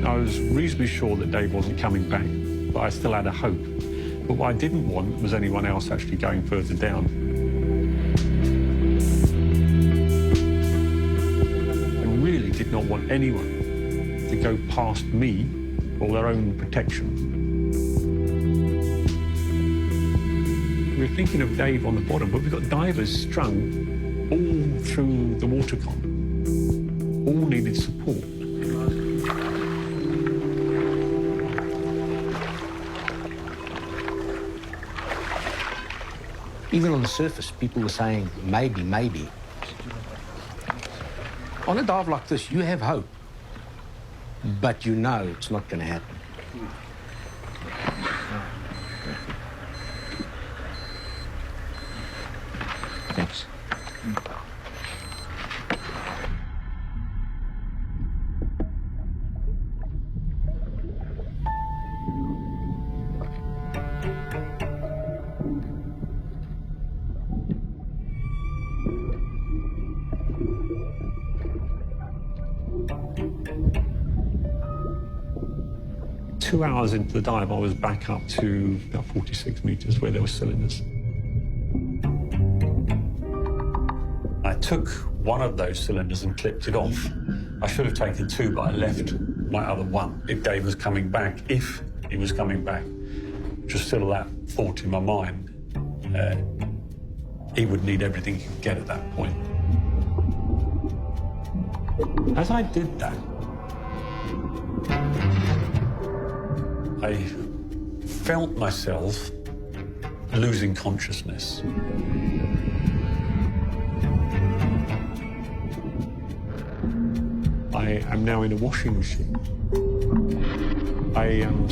I was reasonably sure that Dave wasn't coming back, but I still had a hope. But what I didn't want was anyone else actually going further down. I really did not want anyone to go past me for their own protection. We were thinking of Dave on the bottom, but we've got divers strung all through the water column. All needed support. Even on the surface, people were saying, maybe, maybe. On a dive like this, you have hope, but you know it's not going to happen. Thanks. 2 hours into the dive, I was back up to about 46 meters where there were cylinders. I took one of those cylinders and clipped it off, I should have taken 2, but I left my other one. If Dave was coming back, if he was coming back, just still that thought in my mind, he would need everything he could get at that point. As I did that, I felt myself losing consciousness. I am now in a washing machine. I am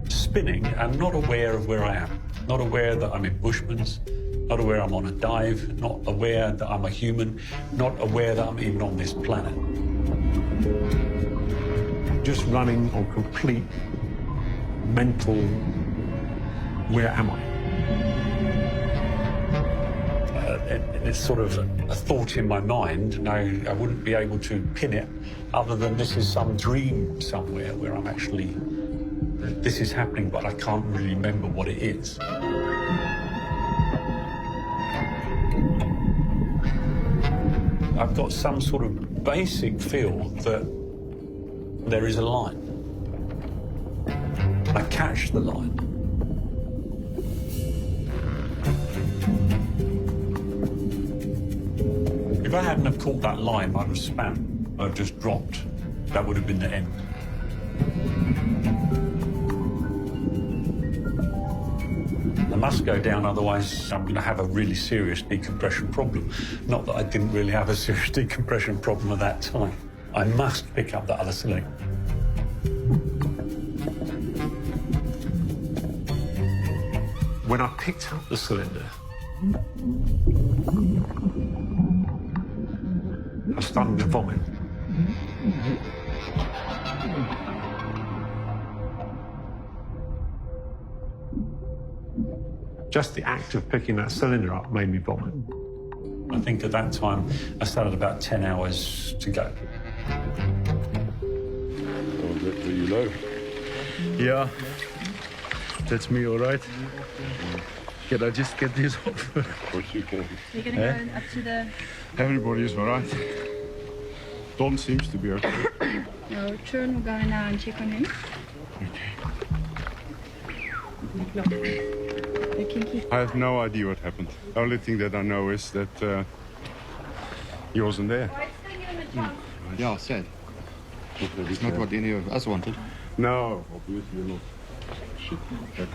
spinning. I'm not aware of where I am. Not aware that I'm in Bushman's. Not aware I'm on a dive. Not aware that I'm a human. Not aware that I'm even on this planet. Just running on complete mental, where am I? It's sort of a thought in my mind. No, I wouldn't be able to pin it other than this is some dream somewhere where I'm actually, this is happening, but I can't really remember what it is. I've got some sort of basic feel that there is a line. I catch the line. If I hadn't have caught that line, I'd have span. I'd have just dropped. That would have been the end. I must go down, otherwise I'm going to have a really serious decompression problem. Not that I didn't really have a serious decompression problem at that time. I must pick up that other cylinder. When I picked up the cylinder, I started to vomit. Just the act of picking that cylinder up made me vomit. I think at that time I still had about 10 hours to go. Oh, that you low? Yeah, that's me, all right. Can I just get this off? Of course you can. You're going to go up to the... Everybody is all right. Don seems to be okay. No, Trun will go now and check on him. I have no idea what happened. The only thing that I know is that he wasn't there. Yeah, sad. It's not what any of us wanted. No, obviously not. Shit. But,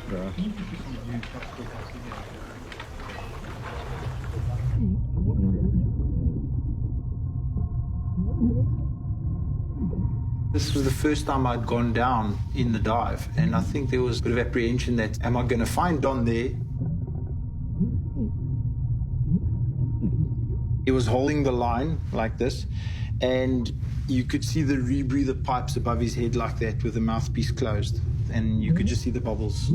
This was the first time I'd gone down in the dive, and I think there was a bit of apprehension that, am I going to find Don there? He was holding the line like this, and you could see the rebreather pipes above his head like that with the mouthpiece closed, and you could just see the bubbles.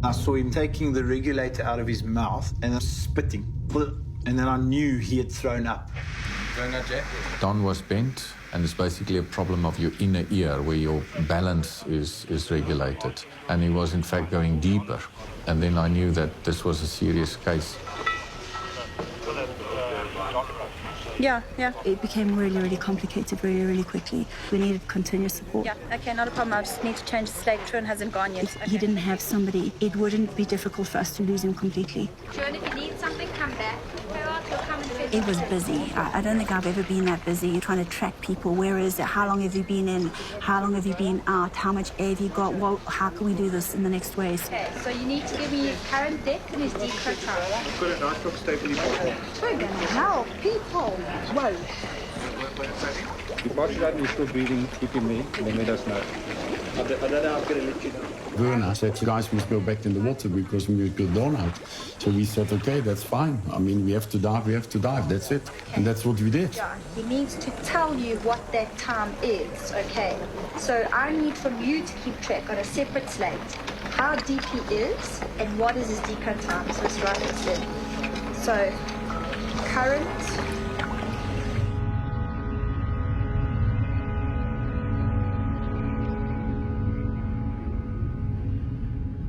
I saw him taking the regulator out of his mouth and spitting, and then I knew he had thrown up. Don was bent, and it's basically a problem of your inner ear where your balance is regulated. And he was in fact going deeper. And then I knew that this was a serious case. Yeah. It became really, really complicated really, really quickly. We needed continuous support. Yeah, okay, not a problem. I just need to change the slate. Trun hasn't gone yet. If he didn't have somebody, it wouldn't be difficult for us to lose him completely. Trun, if you need something, come back. He'll come and fetch It was busy. I don't think I've ever been that busy trying to track people. Where is it? How long have you been in? How long have you been out? How much air have you got? Well, how can we do this in the next ways? Okay, so you need to give me his current depth and his decro time. I've got a nice rock stable bottle. We're going to help people. Whoa. If Marshall is still breathing, keep him there, then let us know. I don't know how I'm going to let you know. Werner said, you guys must go back in the water because we will go down out. So we said, okay, that's fine. I mean, we have to dive, that's it. And that's what we did. John, he needs to tell you what that time is, okay? So I need from you to keep track on a separate slate how deep he is and what is his deco time. So it's right instead. So current.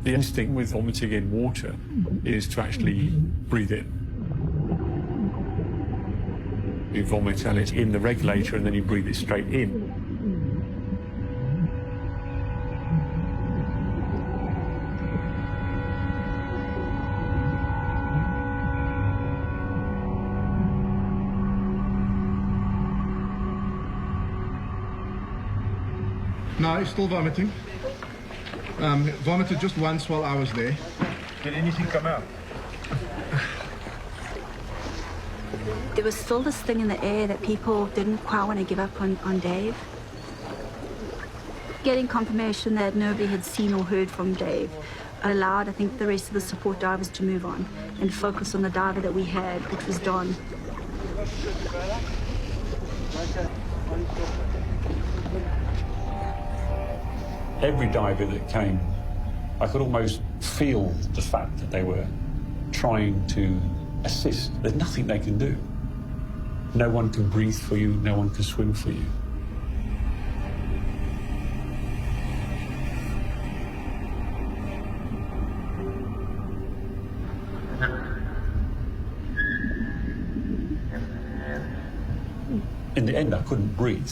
The instinct with vomiting in water is to actually breathe in. You vomit and it's in the regulator and then you breathe it straight in. No, he's still vomiting. Vomited just once while I was there. Did anything come out? There was still this thing in the air that people didn't quite want to give up on Dave. Getting confirmation that nobody had seen or heard from Dave allowed, I think, the rest of the support divers to move on and focus on the diver that we had, which was Don. Every diver that came, I could almost feel the fact that they were trying to assist. There's nothing they can do. No one can breathe for you, no one can swim for you. In the end, I couldn't breathe.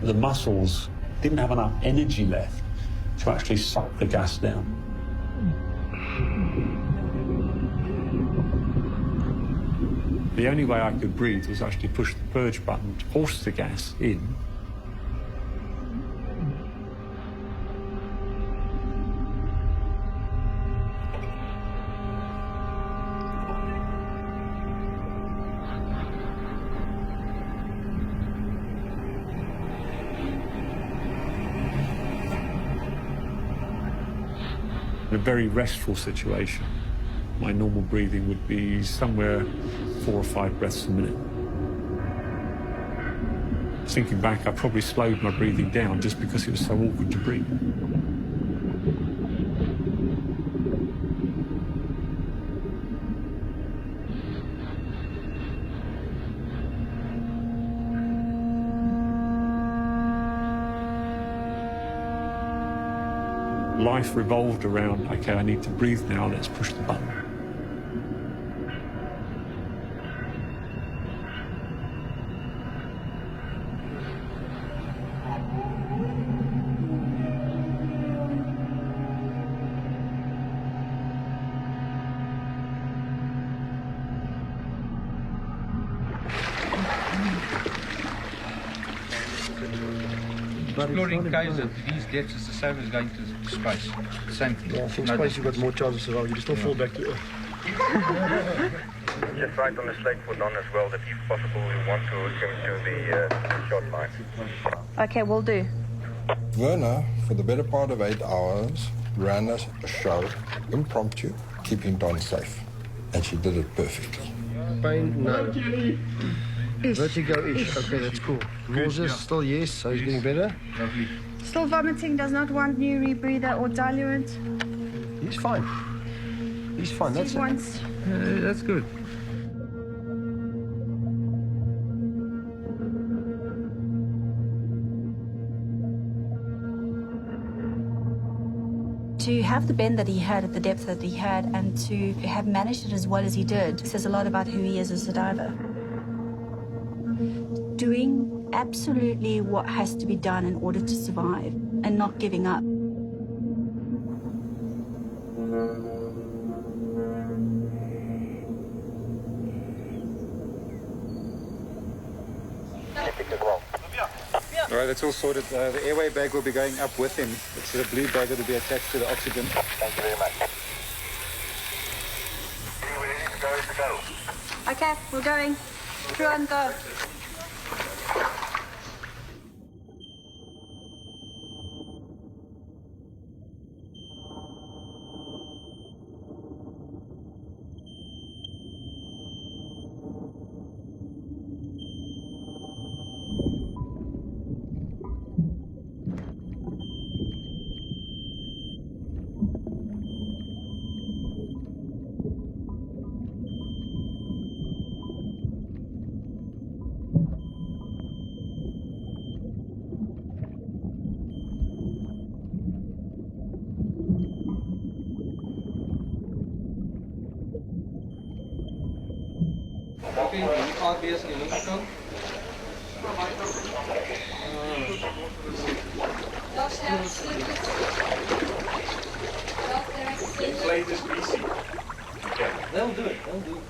The muscles didn't have enough energy left to actually suck the gas down. The only way I could breathe was actually push the purge button to force the gas in. In a very restful situation, my normal breathing would be somewhere 4 or 5 breaths a minute. Thinking back, I probably slowed my breathing down just because it was so awkward to breathe. Life revolved around, okay, I need to breathe now, let's push the button. Exploring caves at these depths is the same as going to space. Same thing. Yeah, I think space you've got more chance of survival. You still fall back to earth. Just write on the slate for Don as well that if possible we want to swim to the short line. Okay, we'll do. Werner, for the better part of 8 hours, ran us a show, impromptu, keeping Don safe. And she did it perfectly. Pain? No. Vertigo-ish. Okay, that's cool. Nausea? Still yes, so he's getting better. Lovely. Still vomiting, does not want new rebreather or diluent. He's fine. He's fine, that's it. Wants. That's good. To have the bend that he had at the depth that he had and to have managed it as well as he did says a lot about who he is as a diver. Doing absolutely what has to be done in order to survive and not giving up. All right, that's all sorted. The airway bag will be going up with him. It's the blue bag that will be attached to the oxygen. Thank you very much. Are you ready to go? Okay, we're going. Crew on go. Play this BC. Okay. They'll do it. They'll do it.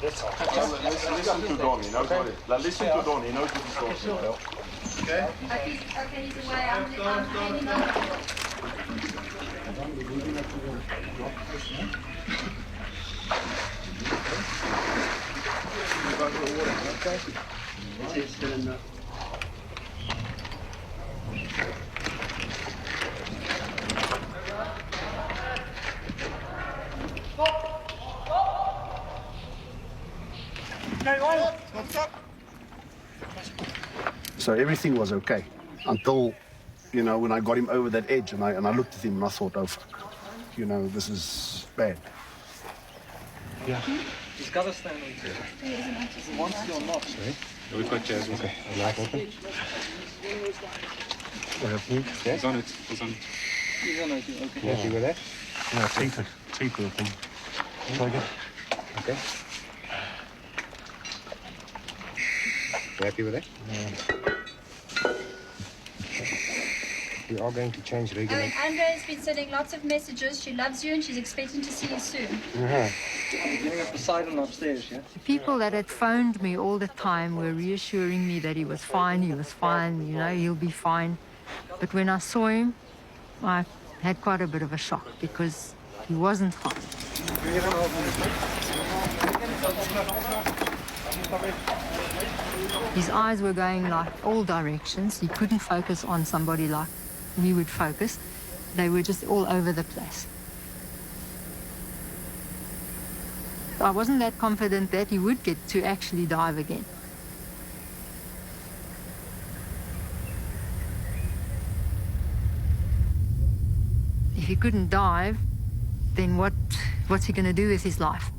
Listen to Don, he knows what it is. Listen to Don, he knows what he's talking about. Okay. Okay, he's away. I'm hanging on. So everything was okay until, you know, when I got him over that edge, and I looked at him and I thought, oh, you know, this is bad. Yeah. He's got to stand on two. He wants to or not. Sorry. We've got chairs. Okay. Like open. What happened? Yes. He's on it. He's on it. He's on it. Okay. You happy with that? Yeah, teeth of the thing. Okay. Okay. You happy with that? We are going to change I regular. mean, Andrea's been sending lots of messages. She loves you and she's expecting to see you soon. You're getting up beside him upstairs, yeah? The people that had phoned me all the time were reassuring me that he was fine, you know, he'll be fine. But when I saw him, I had quite a bit of a shock because he wasn't fine. His eyes were going like all directions. He couldn't focus on somebody like we would focus. They were just all over the place. I wasn't that confident that he would get to actually dive again. If he couldn't dive, then what's he going to do with his life?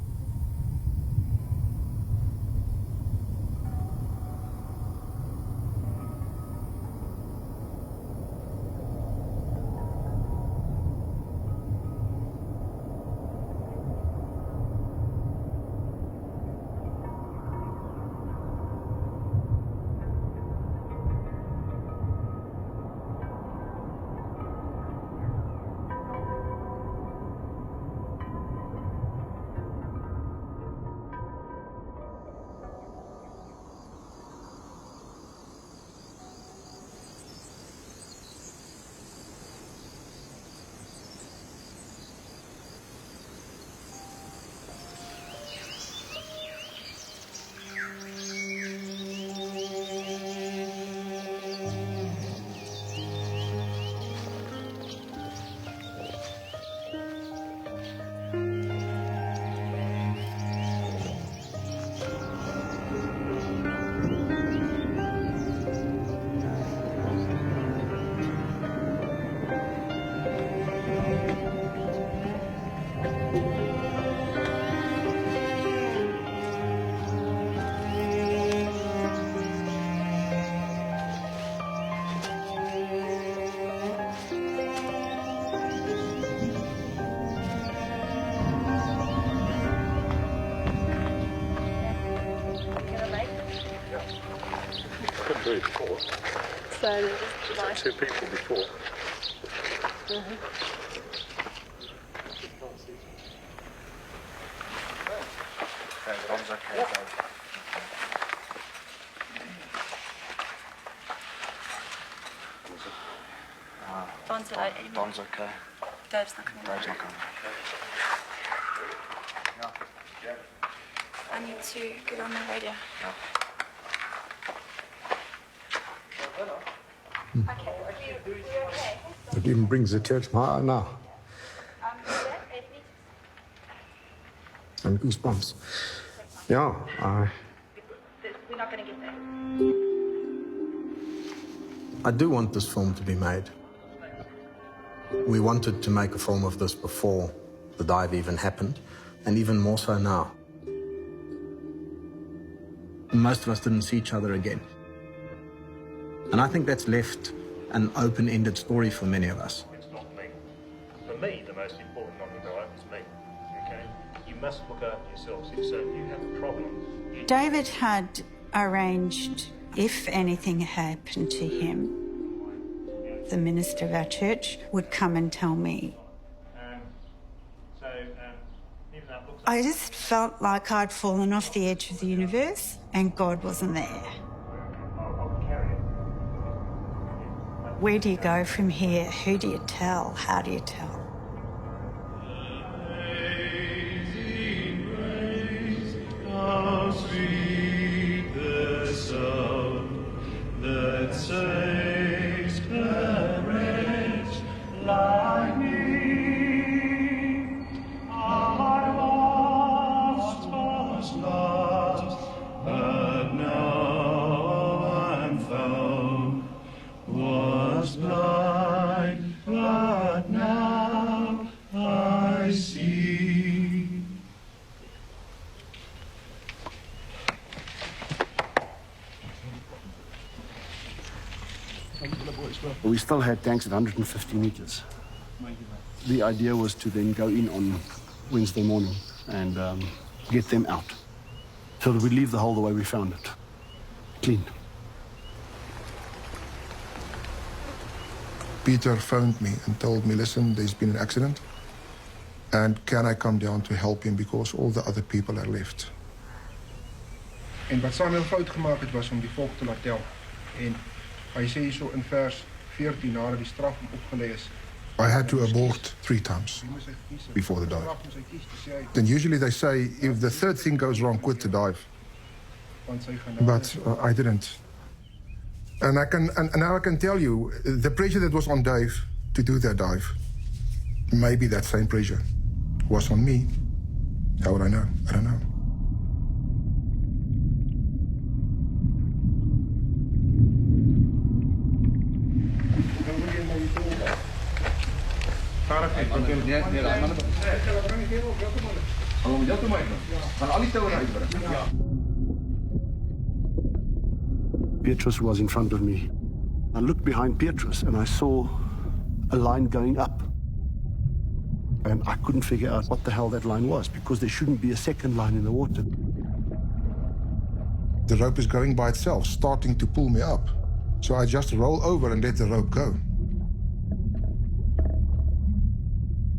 Before. So, There's two people before. Don's okay. Don's okay. Dave's not coming. Dave's not coming. I need to get on the radio. Okay, you okay? It even brings the tears to my eye now. And goosebumps. Yeah, We're not going to get there. I do want this film to be made. We wanted to make a film of this before the dive even happened, and even more so now. Most of us didn't see each other again. And I think that's left an open-ended story for many of us. It's not me. For me, the most important on the dive is me. Okay? You must look after yourselves. If so, if you have a problem. David had arranged, if anything happened to him, the minister of our church would come and tell me. I just felt like I'd fallen off the edge of the universe and God wasn't there. Where do you go from here? Who do you tell? How do you tell? How sweet the sound that saves a wretch like me. I was lost, but now I'm found. Was blind, but now I see. We still had tanks at 150 meters. The idea was to then go in on Wednesday morning and get them out. So that we leave the hole the way we found it, clean. Peter phoned me and told me, listen, there's been an accident, and can I come down to help him because all the other people are left. En wat Samuel fout gemaakt het was om die volk te laat tel. En hy sê so in vers 14 nadat die straf hom opgelê is. I had to abort 3 times before the dive. Then usually they say if the third thing goes wrong, quit the dive. But I didn't. And now I can tell you, the pressure that was on Dave to do that dive, maybe that same pressure was on me. How would I know? I don't know. Petrus was in front of me. I looked behind Petrus and I saw a line going up. And I couldn't figure out what the hell that line was because there shouldn't be a second line in the water. The rope is going by itself, starting to pull me up. So I just roll over and let the rope go.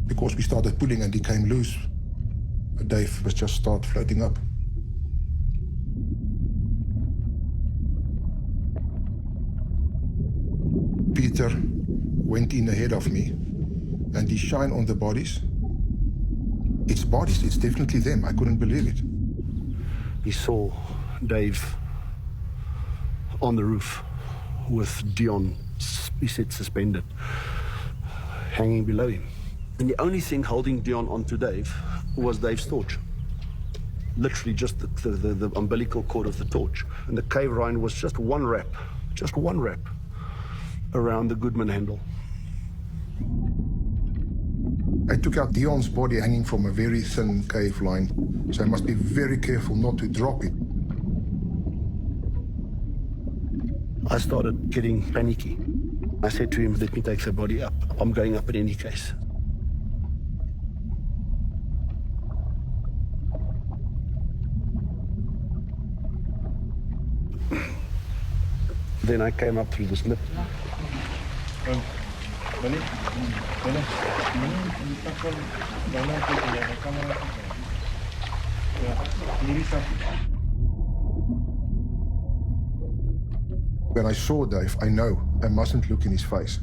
Because we started pulling and he came loose, Dave was just start floating up. Peter went in ahead of me, and he shined on the bodies. It's bodies, it's definitely them. I couldn't believe it. He saw Dave on the roof with Dion, he said, suspended, hanging below him. And the only thing holding Dion onto Dave was Dave's torch. Literally just the umbilical cord of the torch. And the cave line was just one wrap around the Goodman handle. I took out Dion's body hanging from a very thin cave line, so I must be very careful not to drop it. I started getting panicky. I said to him, let me take the body up. I'm going up in any case. Then I came up through the snip. When I saw Dave, I know I mustn't look in his face.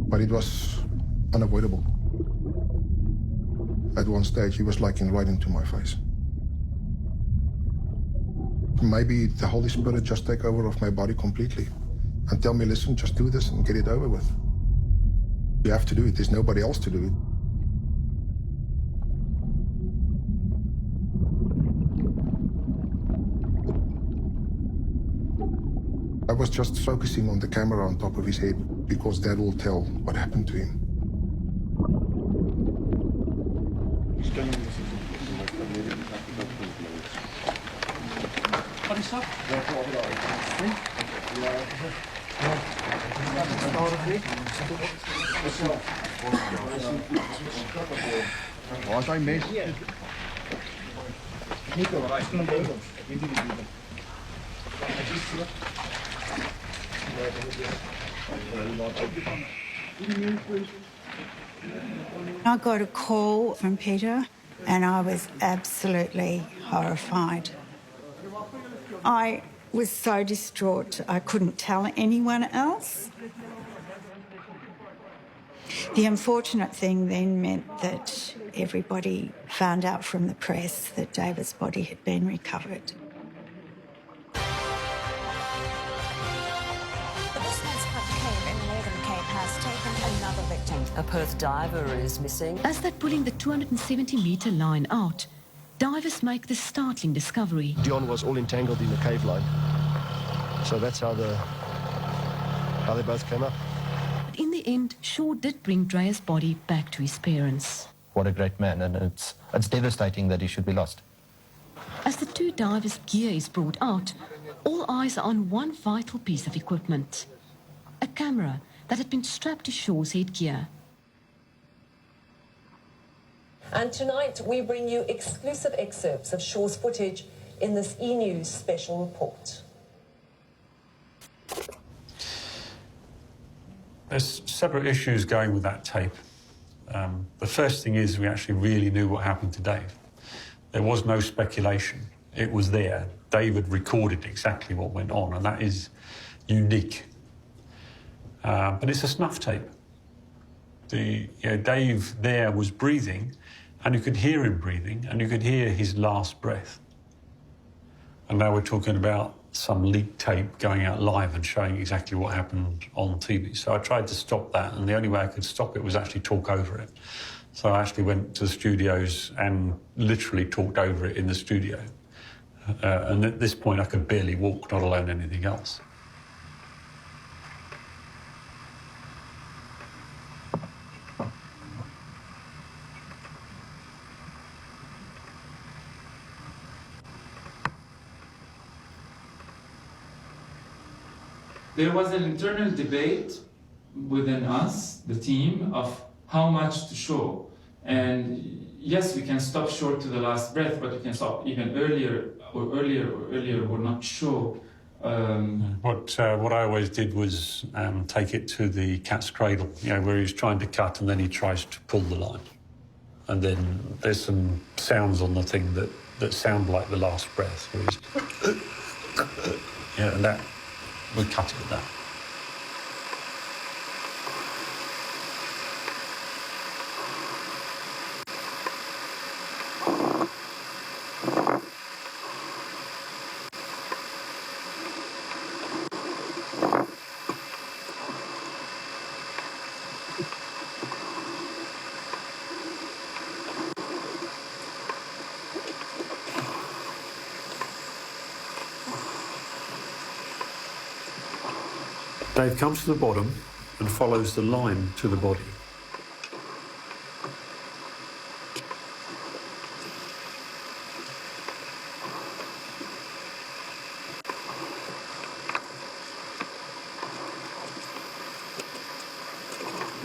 But it was unavoidable. At one stage, he was looking right into my face. Maybe the Holy Spirit just take over of my body completely and tell me, listen, just do this and get it over with. You have to do it. There's nobody else to do it. I was just focusing on the camera on top of his head because that will tell what happened to him. Waar is hy mes? I got a call from Peter and I was absolutely horrified. I was so distraught I couldn't tell anyone else. The unfortunate thing then meant that everybody found out from the press that David's body had been recovered. The Bushman's Club cave in Northern Cape has taken another victim. A Perth diver is missing. As they're pulling the 270-metre line out, divers make this startling discovery. Dion was all entangled in the cave line. So that's how they both came up. But in the end, Shaw did bring Dreya's body back to his parents. What a great man, and it's devastating that he should be lost. As the two divers' gear is brought out, all eyes are on one vital piece of equipment. A camera that had been strapped to Shaw's headgear. And tonight we bring you exclusive excerpts of Shaw's footage in this E-News special report. There's separate issues going with that tape. The first thing is we actually really knew what happened to Dave. There was no speculation. It was there. David recorded exactly what went on, and that is unique. But it's a snuff tape. Dave there was breathing, and you could hear him breathing, and you could hear his last breath. And now we're talking about some leaked tape going out live and showing exactly what happened on TV. So I tried to stop that, and the only way I could stop it was actually talk over it. So I actually went to the studios and literally talked over it in the studio. And at this point I could barely walk, not alone anything else. There was an internal debate within us, the team, of how much to show. And yes, we can stop short to the last breath, but we can stop even earlier or not show. What I always did was take it to the cat's cradle, where he's trying to cut and then he tries to pull the line. And then there's some sounds on the thing that sound like the last breath. Where he's and that, we cut it at that. Dave comes to the bottom and follows the line to the body.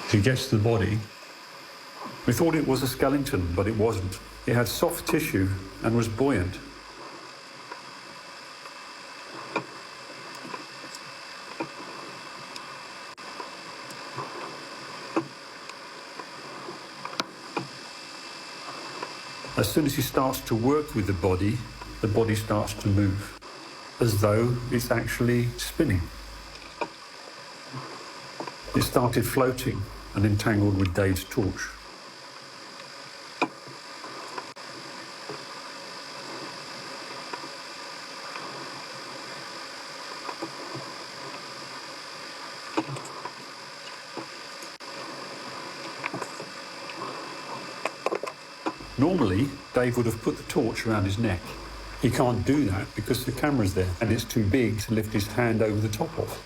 He gets to the body. We thought it was a skeleton, but it wasn't. It had soft tissue and was buoyant. As soon as he starts to work with the body starts to move, as though it's actually spinning. It started floating and entangled with Dave's torch. Normally, Dave would have put the torch around his neck, He can't do that because the camera's there and it's too big to lift his hand over the top of.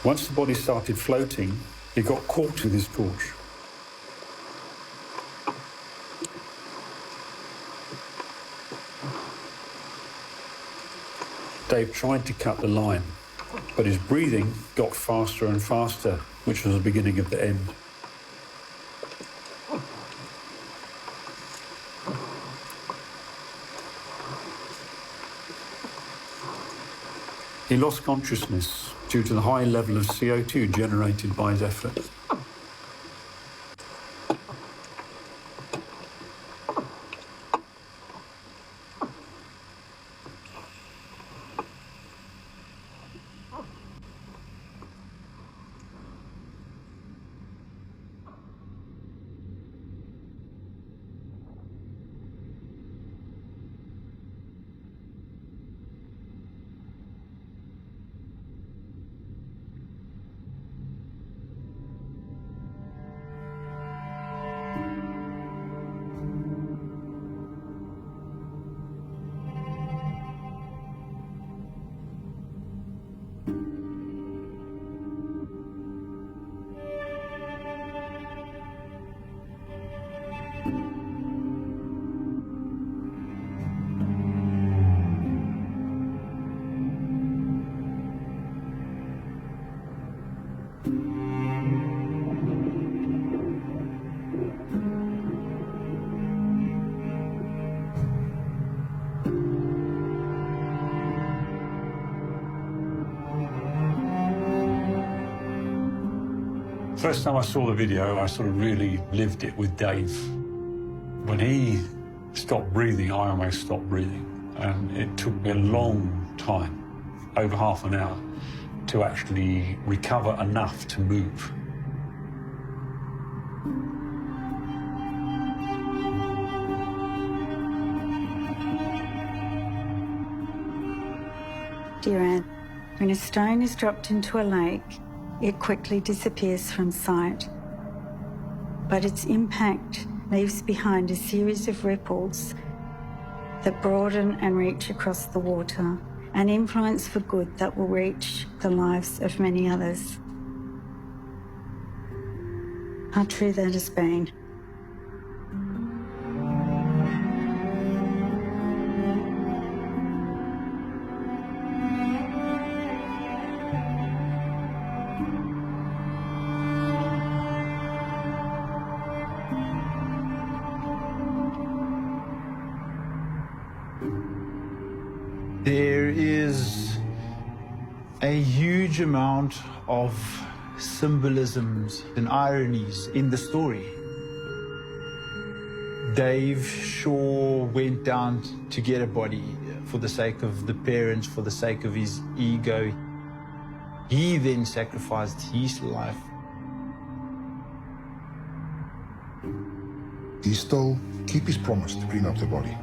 Once the body started floating, he got caught with his torch. Dave tried to cut the line, but his breathing got faster and faster, which was the beginning of the end. He lost consciousness due to the high level of CO2 generated by his effort. First time I saw the video, I sort of really lived it with Dave. When he stopped breathing, I almost stopped breathing. And it took me a long time, over half an hour, to actually recover enough to move. Dear Anne, when a stone is dropped into a lake, it quickly disappears from sight. But its impact leaves behind a series of ripples that broaden and reach across the water, an influence for good that will reach the lives of many others. How true that has been. There is a huge amount of symbolisms and ironies in the story. Dave sure went down to get a body for the sake of the parents, for the sake of his ego. He then sacrificed his life. He still keep his promise to bring up the body.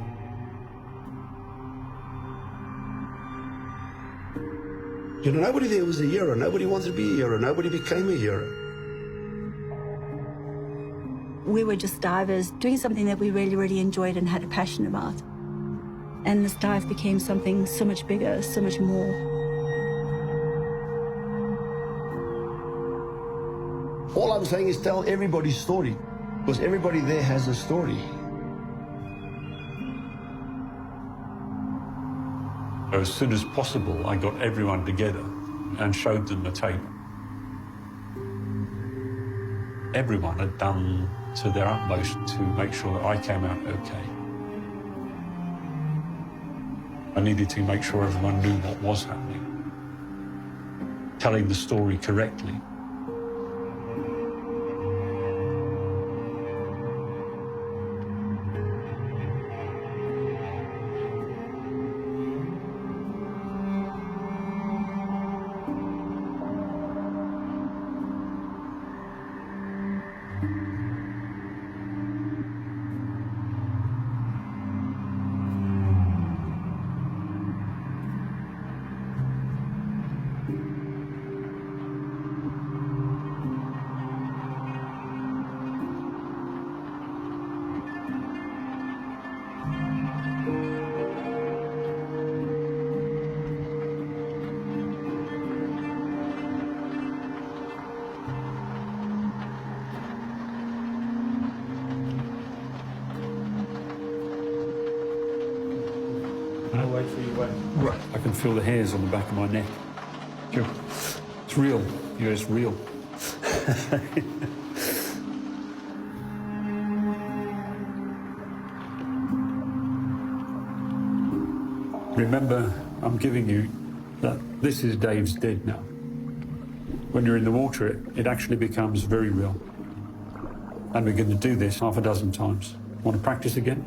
You know, nobody there was a hero. Nobody wanted to be a hero. Nobody became a hero. We were just divers doing something that we really, really enjoyed and had a passion about. And this dive became something so much bigger, so much more. All I'm saying is tell everybody's story, because everybody there has a story. As soon as possible, I got everyone together and showed them the tape. Everyone had done to their utmost to make sure that I came out okay. I needed to make sure everyone knew what was happening, telling the story correctly. I'll wait for you. Wait. I can feel the hairs on the back of my neck. Sure. It's real. Yeah, it's real. Remember, I'm giving you that this is Dave's dead now. When you're in the water, it actually becomes very real. And we're going to do this half a dozen times. Want to practice again?